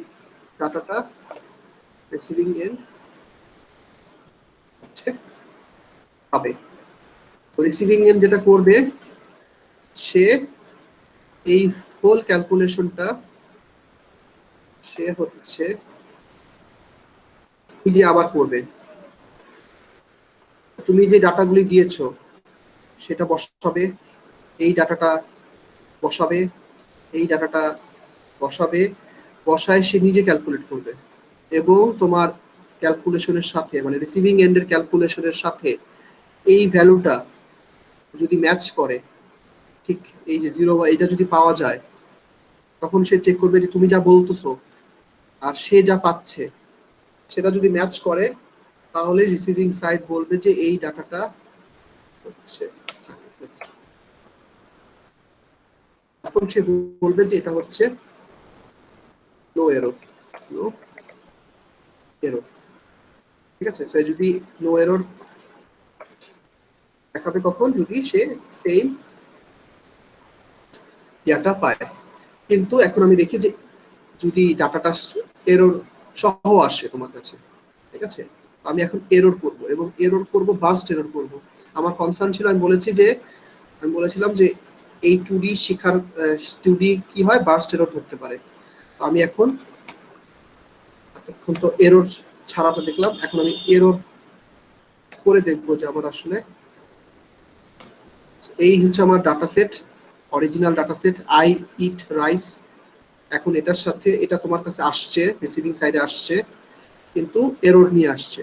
Speaker 1: ডাটাটা রিসিভিং এন্ড পাবে। তো রিসিভিং এন্ড যেটা করবে সে এই হোল ক্যালকুলেশনটা সে হচ্ছে নিজে আবার করবে। তুমি যে ডাটাগুলি দিয়েছো সেটা বসাবে, এই ডাটাটা বসাবে, এই ডাটাটা বসাবে, বসায় সে নিজে ক্যালকুলেট করবে এবং তোমার ক্যালকুলেশনের সাথে মানে রিসিভিং এন্ডের ক্যালকুলেশনের সাথে এই ভ্যালুটা যদি ম্যাচ করে, ঠিক এই যে 0 এটা যদি পাওয়া যায়, তখন সে চেক করবে যে তুমি যা বলতেছো আর সে যা পাচ্ছে সেটা যদি ম্যাচ করে তাহলে রিসিভিং সাইড বলবে যে এই ডাটাটা হচ্ছে, তখন সে বলবে যে এটা হচ্ছে নো এরর। ঠিক আছে, সে যদি নো এরর দেখাবে কখন, যদি সে সেম ডাটা পায়। কিন্তু এখন আমি দেখি যে যদি ডাটাটা এরর সহ আসে তোমার কাছে, ঠিক আছে, আমি এখন এরর করব এবং এরর করব, বার্স্ট এরর করব। আমার কনসার্ন ছিল, আমি বলেছিলাম যে এই 2D শেখার 2D কি হয়, বার্স্ট এরর ধরতে পারে। আমি এখন তো এরর ছাড়াটা দেখলাম, এখন আমি এরর করে দেখবো যে আমার আসলে এই হচ্ছে আমার data set, original data said I eat rice. এখন এটার সাথে এটা তোমার কাছে আসছে, রিসিভিং সাইডে আসছে, কিন্তু এরর নিয়ে আসছে।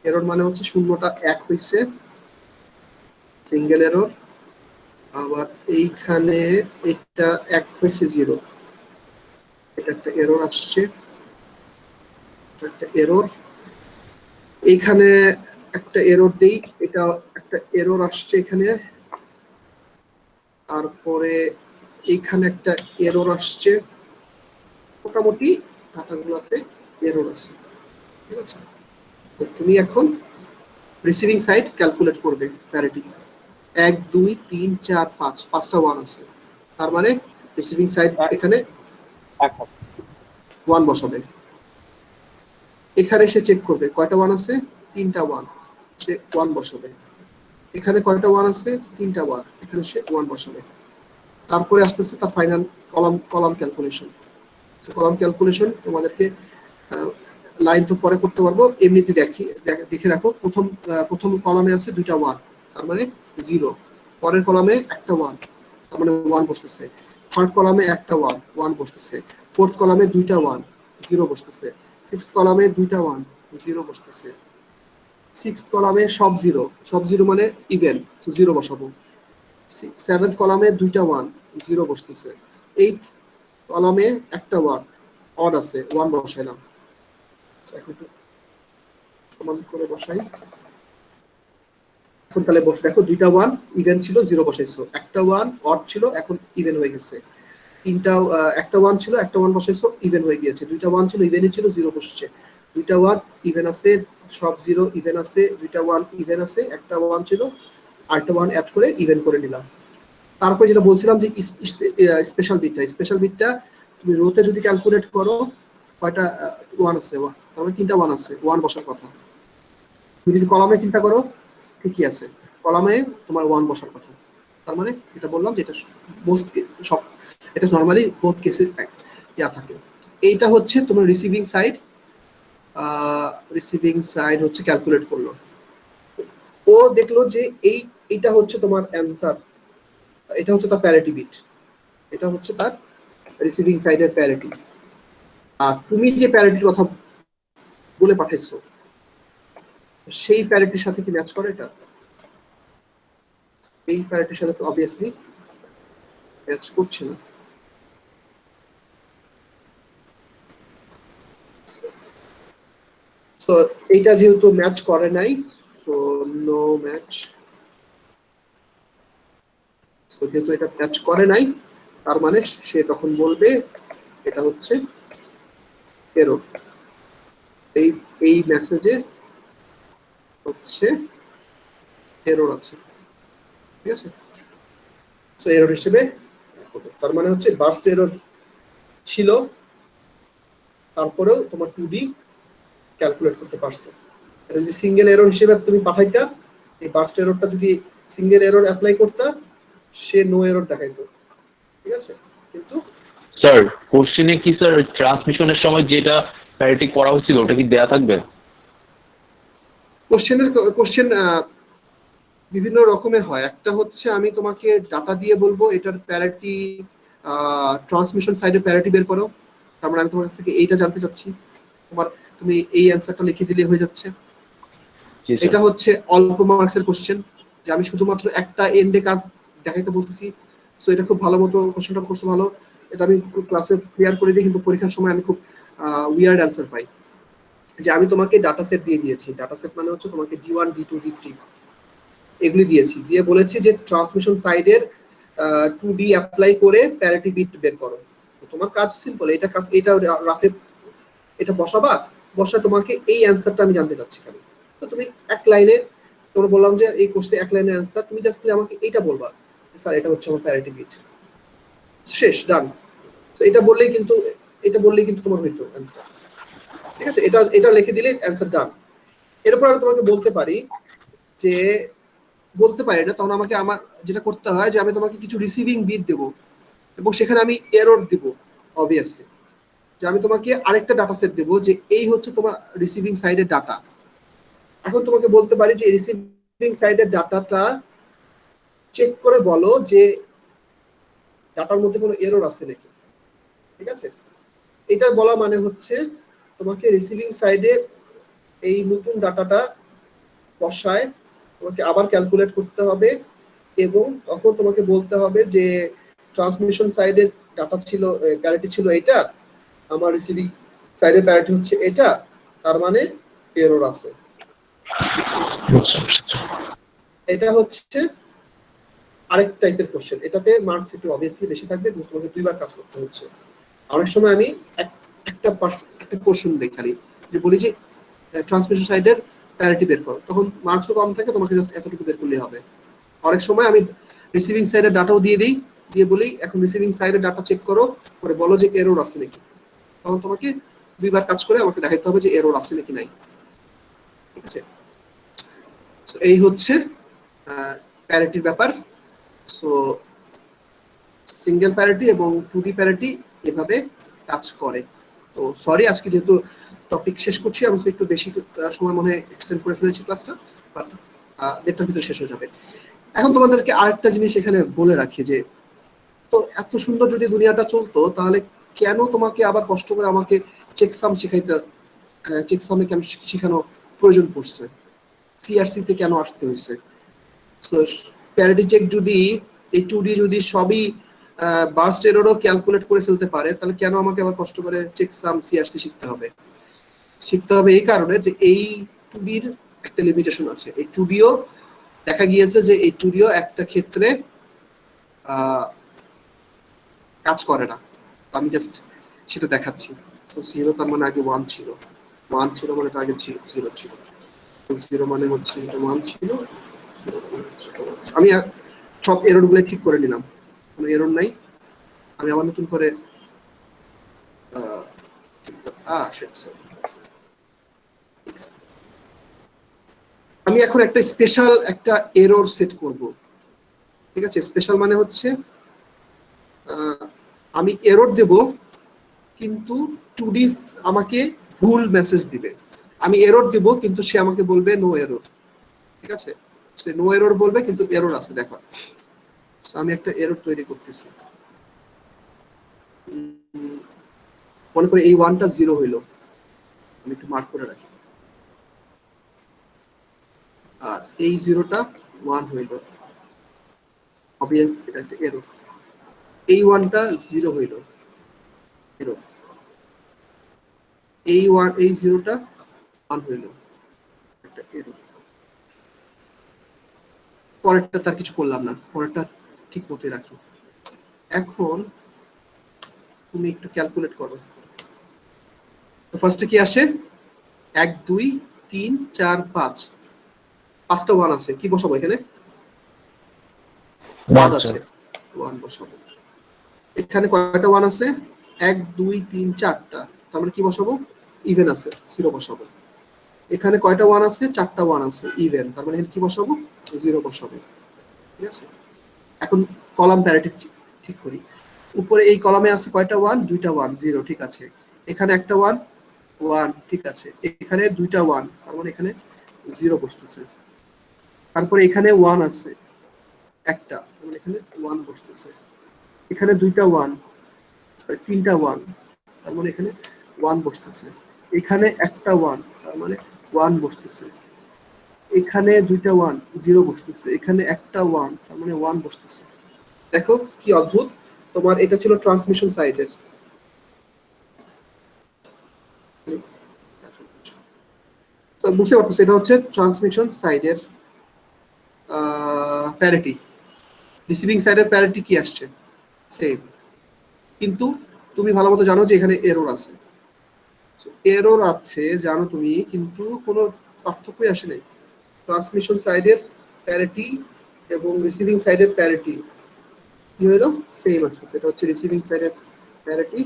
Speaker 1: এরর মানে হচ্ছে শূন্যটা 1 হয়েছে, সিঙ্গেল এরর। আবার এইখানে এটা 1 হয়েছে 0, এটা একটা এরর আসছে, একটা এরর। এইখানে একটা এরর দেই, এটা একটা এরর আসছে এখানে। তারপরে এইখানে একটা এরর আসছে। মোটামুটি ডাটাগুলোতে এরর আছে। ঠিক আছে, তো তুমি এখন রিসিভিং সাইড ক্যালকুলেট করবে প্যারিটি। 1 2 3 4 5, 5টা 1 আছে, তার মানে রিসিভিং সাইড এখানে 1 বসাবে। এখানে সে চেক করবে কয়টা 1 আছে, 3টা 1, সে 1 বসাবে। এখানে কয়টা 1 আছে, 3টা 1, এখানে সে 1 বসাবে। তারপরে আসতেছে তার final column calculation. Column calculation তোমাদেরকে লাইন তো পরে করতে পারবো, এমনিতে দেখে রাখো। প্রথম কলামে আছে 2টা 1, তার মানে 0। পরের কলামে একটা 1, তার মানে 1 বসতেছে। থার্ড কলামে একটা 1 বসতেছে। ফোর্থ কলামে 2টা 1, 0 বসতেছে। ফিফথ কলামে 2টা 1, 0 বসতেছে। সিক্সথ কলামে সব 0 মানে ইভেন, তো 0 বসাবো। সেভেন্থ কলামে 2টা 1, 0 বসতেছে। এইথ কলামে একটা 1 অড আছে, 1 বসাইলাম। এখন সমান করে বসাই। এখন তাহলে দেখো 2টা 1 ইভেন ছিল, 0 বসাইছো। একটা 1 অড ছিল, এখন ইভেন হয়ে গেছে। একটা 1 ছিল, একটা 1 বসাইছো, ইভেন হয়ে গিয়েছে। 2টা 1 ছিল, ইভেনই ছিল, 0 বসছে। 2টা 1 ইভেন আছে, সব 0 ইভেন আছে। 2টা 1 ইভেন আছে, একটা 1 ছিল, আরেকটা 1 অ্যাড করে ইভেন করে নিলাম। তারপরে যেটা বলছিলাম যে স্পেশাল বিটটা তুমি রোতে যদি ক্যালকুলেট করো, কয়টা 1 আছে, তার মানে 3টা 1 আছে, 1 বসার কথা। তুমি যদি কলামে চিন্তা করো, ঠিকই আছে, কলামে তোমার 1 বসার কথা। তার মানে যেটা বললাম যে এটা সব, এটা নর্মালি বোথ কেসে ইয়া থাকে। এইটা হচ্ছে তোমার রিসিভিং সাইড রিসিভিং সাইড হচ্ছে ক্যালকুলেট করলো, ও দেখলো যে এইটা হচ্ছে তোমার অ্যান্সার, এটা হচ্ছে তার প্যারিটি বিট, এটা হচ্ছে তার রিসিভিং সাইডের প্যারিটি। আর তুমি যে প্যারিটির কথা বলে পাঠাইছো সেই প্যারিটির সাথে কি ম্যাচ করে এটা? এই প্যারিটির সাথে তো অবভিয়াসলি ম্যাচ করছে না। সো এইটা যেহেতু ম্যাচ করে নাই, সো নো ম্যাচ। সো যেহেতু এটা ম্যাচ করে নাই, তার মানে সে তখন বলবে এটা হচ্ছে এরর। এই মেসেজে হচ্ছে এরর আছে, ঠিক আছে? সো এরর হিসেবে তার মানে হচ্ছে বার্স্ট এরর ছিল, তারপরেও তোমার 2D ক্যালকুলেট করতে পারছে। এটা যদি সিঙ্গেল এরর হিসেবে তুমি পাঠাইতা, এই বার্স্ট এররটা যদি সিঙ্গেল এরর অ্যাপ্লাই করতা, সে নো এরর দেখাইতো, ঠিক আছে? কিন্তু
Speaker 5: স্যার কোশ্চেনে কি স্যার ট্রান্সমিশনের সময় যেটা প্যারিটি করা হয়েছিল ওটা কি দেয়া থাকবে?
Speaker 1: কোশ্চেন বিভিন্ন রকমের হয়। একটা হচ্ছে আমি তোমাকে ডাটা দিয়ে বলবো এটার প্যারিটি, ট্রান্সমিশন সাইডে প্যারিটি বের করো, তার মানে আমি তোমার কাছ থেকে এইটা জানতে চাচ্ছি, তুমি এই অ্যান্সারটা লিখে দিলে হয়ে যাচ্ছে। এটা হচ্ছে অল্প মার্কসের কোশ্চেন, যে আমি শুধুমাত্র একটা এন্ডে কাজ দেখাইতে বলতেছি। সো এটা খুব ভালো মতো কোশ্চেনটা করছো ভালো, এটা আমি ক্লাসে ক্লিয়ার করে দিই, কিন্তু পরীক্ষার সময় আমি খুব উইয়ার্ড অ্যান্সার পাই। যে আমি তোমাকে ডাটা সেট দিয়ে দিয়েছি, ডাটা সেট মানে হচ্ছে তোমাকে D1 D2 D3 এগুলি দিয়েছি, দিয়ে বলেছি যে ট্রান্সমিশন সাইডের 2D অ্যাপ্লাই করে প্যারিটি বিট বের করো। তোমার কাজ সিম্পল, এটা রাফে এটা বসাবা, বসা তোমাকে এই অ্যান্সারটা আমি জানতে চাচ্ছি খালি। তো তুমি এক লাইনে, তোমরা বললাম যে এই কোর্সে এক লাইনের অ্যান্সার, তুমি জাস্ট আমাকে এইটা বলবা, স্যার এটা হচ্ছে আমার প্যারিটি বিট, শেষ, ডান। তো এটা বললেই কিন্তু তোমার হইতো অ্যান্সার, ঠিক আছে? এটা লিখে দিলে অ্যান্সার ডান। এরপর আমি তোমাকে বলতে পারি না, তখন আমাকে আমার যেটা করতে হয় যে আমি তোমাকে কিছু রিসিভিং বিট দেবো এবং সেখানে আমি এরর দিব অবভিয়াসলি, যে আমি তোমাকে আরেকটা ডাটা সেট দেবো যে এই হচ্ছে তোমার রিসিভিং সাইডের ডাটা। এখন তোমাকে বলতে পারি যে রিসিভিং সাইডের ডাটাটা চেক করে বলো যে ডাটার মধ্যে কোনো এরর আছে নাকি, ঠিক আছে? এটা বলা মানে হচ্ছে তোমাকে রিসিভিং সাইডে এই নতুন ডাটাটা বসায় তোমাকে আবার ক্যালকুলেট করতে হবে, এবং তখন তোমাকে বলতে হবে যে ট্রান্সমিশন সাইডের ডাটা ছিল, প্যারিটি ছিল এটা, আমার রিসিভিং সাইডের প্যারিটি হচ্ছে এটা, তার মানে এরর আছে। এটা হচ্ছে আরেক টাইপের কোশ্চেন, এটাতে মার্কস একটু অবভিয়াসলি বেশি থাকবে, তোমাকে দুইবার কাজ করতে হচ্ছে। অনেক সময় আমি একটা কোশ্চেন দেই খালি, যে বলি যে ট্রান্সমিশন সাইডের প্যারিটি বের করো, তখন মার্কসও কম থাকে, তোমাকে জাস্ট এতটুকু বের করলেই হবে। অনেক সময় আমি রিসিভিং সাইডের ডাটাও দিয়ে দিই, দিয়ে বলি এখন রিসিভিং সাইডের ডাটা চেক করো, করে বলো যে এরর আছে নাকি, তখন তোমাকে দুইবার কাজ করে আমাকে দেখাতে হবে যে এরর আছে নাকি নাই, ঠিক আছে? সো এই হচ্ছে প্যারিটির ব্যাপার। সো সিঙ্গেল প্যারিটি এবং 2D প্যারিটি এভাবে কাজ করে। তো সরি, আজকে যেহেতু টপিক শেষ করছি, আমি একটু বেশি সময় মনে হয় এক্সটেন্ড করে ফেলেছি ক্লাসটা, বাট 1:30টার ভিতরে শেষ হয়ে যাবে। এখন তোমাদেরকে আরেকটা জিনিস এখানে বলে রাখি, যে তো এত সুন্দর যদি দুনিয়াটা চলতো, তাহলে কেন তোমাকে আবার কষ্ট করে আমাকে চেকসাম চেকসামে কেন শেখানো প্রয়োজন পড়ছে, সিআরসি তে কেন আসতে হয়েছে? সো প্যারিটি চেক যদি এই 2D যদি সবই বার্স্ট এররও ক্যালকুলেট করে ফেলতে পারে, তাহলে কেন আমাকে আবার কষ্ট করে চেকসাম সিআরসি শিখতে হবে এই কারণে যে এই 2Dর একটা লিমিটেশন আছে। এই 2Dও দেখা গিয়েছে যে এই 2Dও একটা ক্ষেত্রে কাজ করে না, আমি জাস্ট সেটা দেখাচ্ছি। সো 0 তার মানে আগে 1 ছিল, 1 ছিল মানে আগে 0 ছিল, 0 মানে হচ্ছে 1 ছিল। আমি সব এরর গুলো ঠিক করে নিলাম, কোনো এরর নাই। আমি আবার নতুন করে আমি এখন একটা স্পেশাল একটা এরর সেট করব, ঠিক আছে? স্পেশাল মানে হচ্ছে আমি এরর দেব, কিন্তু 2D আমাকে ভুল মেসেজ দিবে। আমি এরর দিব কিন্তু সে আমাকে বলবে নো এরর, ঠিক আছে? সে নো এরর বলবে কিন্তু এরর আছে, দেখো আমি একটা এরর তৈরি করতেছি। মনে করি এই 1টা 0 হইলো, আমি একটু মার্ক করে রাখি, আর এই 0টা 1 হইলো, অবভিয়াসলি এটা একটা এরর। এই 1টা 0 হইলো, এরর। এই 0টা 1 হইলো, একটা এরর। পরেরটা তার কিছু করলাম না, পরেরটা ঠিক মতো রাখি। এখন তুমি একটু ক্যালকুলেট করো, তো ফার্স্টে কি আসে? 1 2 3 4 5, 5টা 1 আছে, কি বসাবো এখানে? 1 আছে, 1 বসাবো। এখানে কয়টা 1 আছে? 1 2 3 4টা, তার মানে কি বসাবো? ইভেন আছে, 0 বসাবো। এখানে কয়টা 1 আছে? 4টা 1 আছে, ইভেন, তার মানে এখানে কি বসাবো? 0 বসাবো, ঠিক আছে? এখন কলাম প্যারিটি ঠিক করি। উপরে এই কলামে আছে কয়টা 1? 2টা 1, 0, ঠিক আছে। এখানে একটা 1, 1, ঠিক আছে। এখানে 2টা 1, তার মানে এখানে 0 বসতেছে। তারপরে এখানে 1 আছে একটা, তার মানে এখানে 1 বসতেছে। এখানে 2টা 1, 3টা 1, তার মানে এখানে 1 বসতেছে। এখানে একটা 1, তার মানে 1 বসতেছে। এখানে 2টা 1, 0 বসতেছে। এখানে একটা 1, তার মানে 1 বসতেছে। দেখো কি অদ্ভুত, তোমার এটা ছিল ট্রান্সমিশন সাইডের, বুঝতে পারছো? এটা হচ্ছে ট্রান্সমিশন সাইডের প্যারিটি। রিসিভিং সাইডের প্যারিটি কি আসছে? সেম। কিন্তু তুমি ভালো মতো জানো যে এখানে এরর আছে, এরর আছে জানো তুমি, কিন্তু কোনো পার্থক্যই আসে নাই। ট্রান্সমিশন সাইডের প্যারিটি এবং রিসিভিং সাইডের প্যারিটি কি হলো? সেম আছে। সেটা হচ্ছে রিসিভিং সাইডের প্যারিটি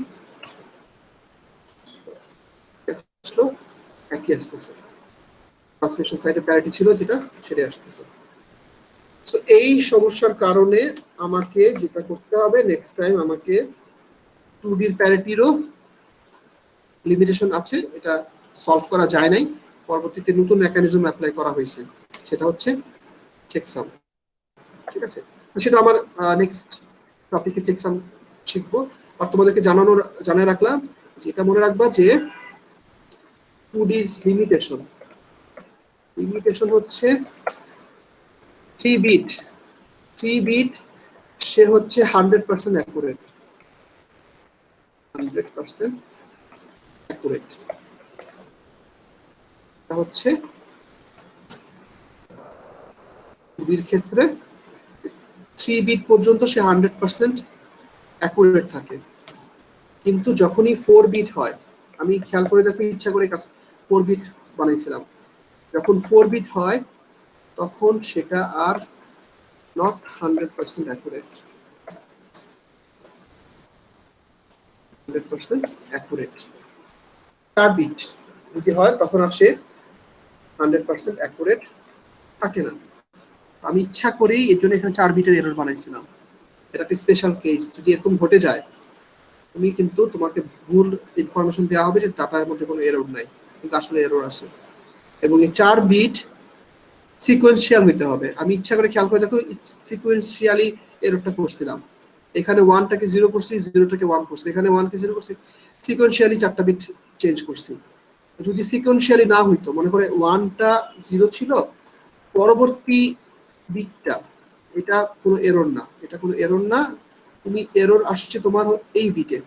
Speaker 1: আসলো, একই আসতেছে। ট্রান্সমিশন সাইডের প্যারিটি ছিল যেটা, সেটাই আসতেছে। সো এই সমস্যার কারণে আমাকে যেটা করতে হবে নেক্সট টাইম, আমাকে 2D এর প্যারিটিরও লিমিটেশন আছে, এটা সলভ করা যায় নাই, পরবর্তীতে নতুন মেকানিজম অ্যাপ্লাই করা হয়েছে, সেটা হচ্ছে চেকসাম, ঠিক আছে? তো সেটা আমার নেক্সট টপিকে চেকসাম শিখবো। আর তোমাদেরকে জানিয়ে রাখলাম যে এটা মনে রাখবা যে 2D লিমিটেশন হচ্ছে 3 বিট, 3 বিট, সে হচ্ছে 100% অ্যাকুরেট, 100% অ্যাকুরেট। এটা হচ্ছে 2D ক্ষেত্রে 3 বিট পর্যন্ত সে 100% অ্যাকুরেট থাকে। কিন্তু যখনই 4 বিট হয়, আমি খেয়াল করে দেখো, ইচ্ছা করে 4 বিট বানাইছিলাম, যখন 4 বিট হয় তখন সেটা are not 100% accurate, 100% accurate. 4 bit যদি হয় তখন আর সে 100% অ্যাকুরেট থাকে না। আমি ইচ্ছা করেই এর জন্য এখানে 4 বিটের এরর বানাইছিলাম। এটা একটা স্পেশাল কেস, যদি এরকম ঘটে যায় তুমি কিন্তু, তোমাকে ভুল ইনফরমেশন দেওয়া হবে যে ডাটার মধ্যে কোনো এরর নাই, কিন্তু আসলে এরর আছে। এবং এই 4 বিট সিকোয়েন্সিয়াল হইতে হবে। আমি ইচ্ছা করে খেয়াল করে দেখো, সিকোয়েন্সিয়ালি এররটা করছিলাম। এখানে 1টাকে 0 করছি, 0টাকে 1 করছি, এখানে 1কে 0 করছি, সিকোয়েন্সিয়ালি 4টা বিট চেঞ্জ করছি। যদি সিকোয়েন্সিয়ালি না হইতো, মনে করে 1টা 0 ছিল, পরবর্তী বিটটা, এটা কোনো এরর না, এটা কোনো এরর না, তুমি এরর আসছে তোমার এই বিটে,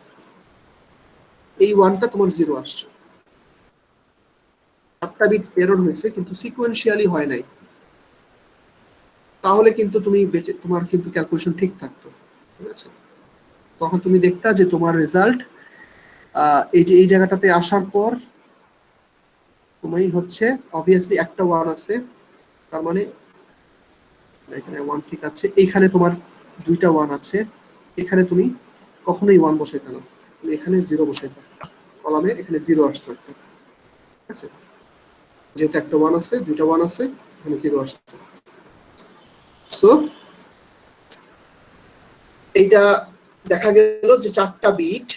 Speaker 1: এই 1টা তোমার 0 আসছে, 4টা বিট এরর হয়েছে কিন্তু সিকোয়েন্সিয়ালি হয় নাই, তাহলে কিন্তু তুমি তোমার কিন্তু ক্যালকুলেশন ঠিক থাকতো, ঠিক আছে? তখন তুমি দেখতা যে তোমার রেজাল্ট এই যে এই জায়গাটাতে আসার পর তুমি হচ্ছে অবভিয়াসলি একটা 1 আছে, তার মানে এখানে 1 ঠিক আছে, এইখানে তোমার 2টা 1 আছে, এখানে তুমি কখনোই 1 বসাইতে না, তুমি এখানে 0 বসাইতে, কলামে এখানে 0 আসতো, ঠিক আছে? যেহেতু একটা 1 আছে, 2টা 1 আছে, এখানে 0 আসতো। সো এইটা দেখা গেল যে 4টা বিট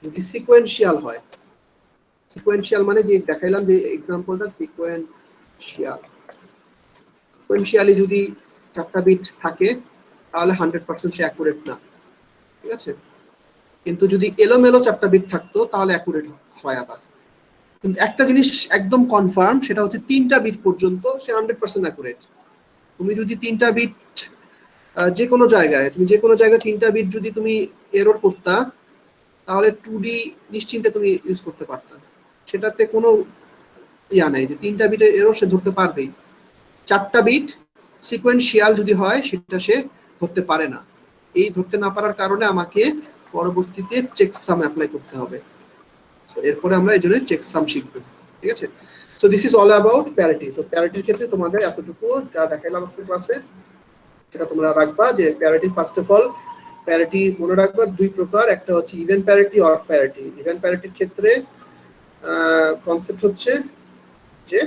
Speaker 1: যদি সিকোয়েন্সিয়াল হয়, সিকোয়েন্সিয়াল মানে যে দেখাইলাম যে এক্সাম্পলটা সিকোয়েন্সিয়ালি যদি 4টা বিট থাকে তাহলে 100% সে অ্যাকুরেট না, ঠিক আছে। কিন্তু যদি এলোমেলো 4টা বিট থাকতো তাহলে অ্যাকুরেট হয় আবার। কিন্তু একটা জিনিস একদম কনফার্ম, সেটা হচ্ছে 3টা বিট পর্যন্ত সে 100% অ্যাকুরেট। তুমি যদি 3টা বিট যে কোনো জায়গায় 3টা বিট যদি তুমি এরর করতা তাহলে 2D নিশ্চিন্তে তুমি ইউজ করতে পারতা, সেটাতে কোনো ইয়া নাই যে 3টা বিটের এরর সে ধরতে পারবেই। 4টা বিট সিকোয়েন্সিয়াল যদি হয় সেটা সে ধরতে পারে না। এই ধরতে না পারার কারণে আমাকে পরবর্তীতে চেকসাম অ্যাপ্লাই করতে হবে। সো এরপরে আমরা এই জন্য চেকসাম শিখব, ঠিক আছে। So this is all about parity. তো প্যারিটির ক্ষেত্রে তোমাদের এতটুকু যা দেখাইলাম আজকের ক্লাসে সেটা তোমরা রাখবা যে parity, first of all parity মনে রাখবা 2 প্রকার, একটা হচ্ছে even parity, odd parity. Even প্যারিটির ক্ষেত্রে কনসেপ্ট হচ্ছে যে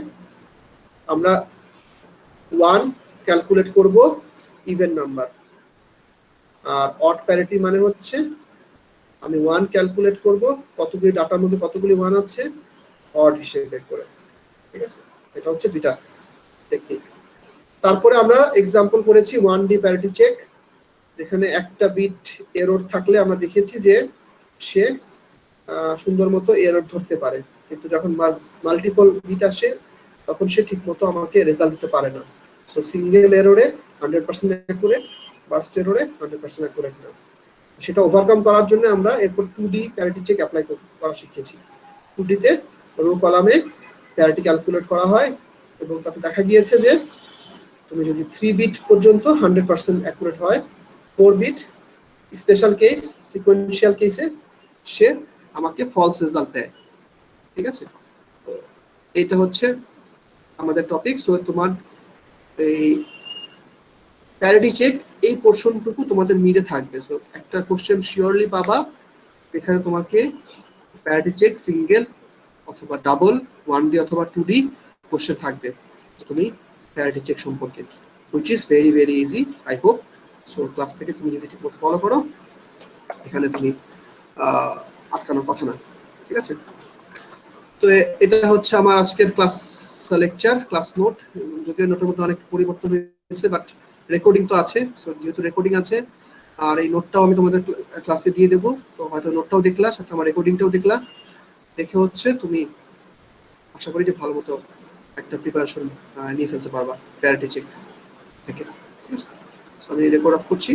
Speaker 1: আমরা 1 ক্যালকুলেট করব ইভেন নাম্বার, আর অড প্যারিটি মানে হচ্ছে আমি 1 ক্যালকুলেট করব কতগুলি ডাটার মধ্যে কতগুলি 1 আছে অড হিসেবে করে, ঠিক আছে। এটা হচ্ছে দুইটা টেকনিক। তারপরে আমরা এক্সাম্পল করেছি 1D প্যারিটি চেক, যেখানে একটা বিট এরর থাকলে আমরা দেখেছি যে সে সুন্দর মতো এরর ধরতে পারে, কিন্তু যখন মাল্টিপল বিট আসে তখন সে ঠিকমতো আমাকে রেজাল্ট দিতে পারে না। সো সিঙ্গেল এররে 100% অ্যাকুরেট, বার্স্ট এররে 100% অ্যাকুরেট না। সেটা ওভারকাম করার জন্য আমরা এরপর 2D প্যারিটি চেক অ্যাপ্লাই করা শিখেছি। 2D তে রো কলামে প্যারিটি ক্যালকুলেট করা হয় এবং তাতে দেখা গিয়েছে যে তুমি যদি 3 বিট পর্যন্ত 100% অ্যাকুরেট হয়, 4 বিট স্পেশাল কেস সিকোয়েন্সিয়াল কেসে সে আমাকে ফলস রেজাল্ট দেয়, ঠিক আছে। তো এইটা হচ্ছে আমাদের টপিক। সো তোমার এই প্যারিটি চেক এই পোরশনটুকু তোমাদের মিলে থাকবে। সো একটা কোশ্চেন শিওরলি পাবা যেখানে তোমাকে প্যারিটি চেক সিঙ্গেল অথবা ডাবল, 1D অথবা 2D কোশ্চেন থাকবে তুমি প্যারিটি চেক সম্পর্কে, which is very very easy I hope. So class থেকে তুমি যদি ঠিকমতো ফলো করো এখানে তুমি আটকানোর কথা না, ঠিক আছে। তো এটা হচ্ছে আমার আজকের ক্লাস লেকচার, ক্লাস নোট। যদিও নোটের মধ্যে অনেক পরিবর্তন হয়েছে বাট রেকর্ডিং তো আছে। সো যেহেতু রেকর্ডিং আছে আর এই নোটটাও আমি তোমাদের ক্লাসে দিয়ে দেবো, তো হয়তো নোটটাও দেখলা সাথে আমার রেকর্ডিংটাও দেখলা, দেখে হচ্ছে তুমি আশা করি যে ভালো মতো একটা প্রিপারেশন নিয়ে ফেলতে পারবা প্যারিটি চেক থেকে, ঠিক আছে। সো আমি রেকর্ড অফ করছি।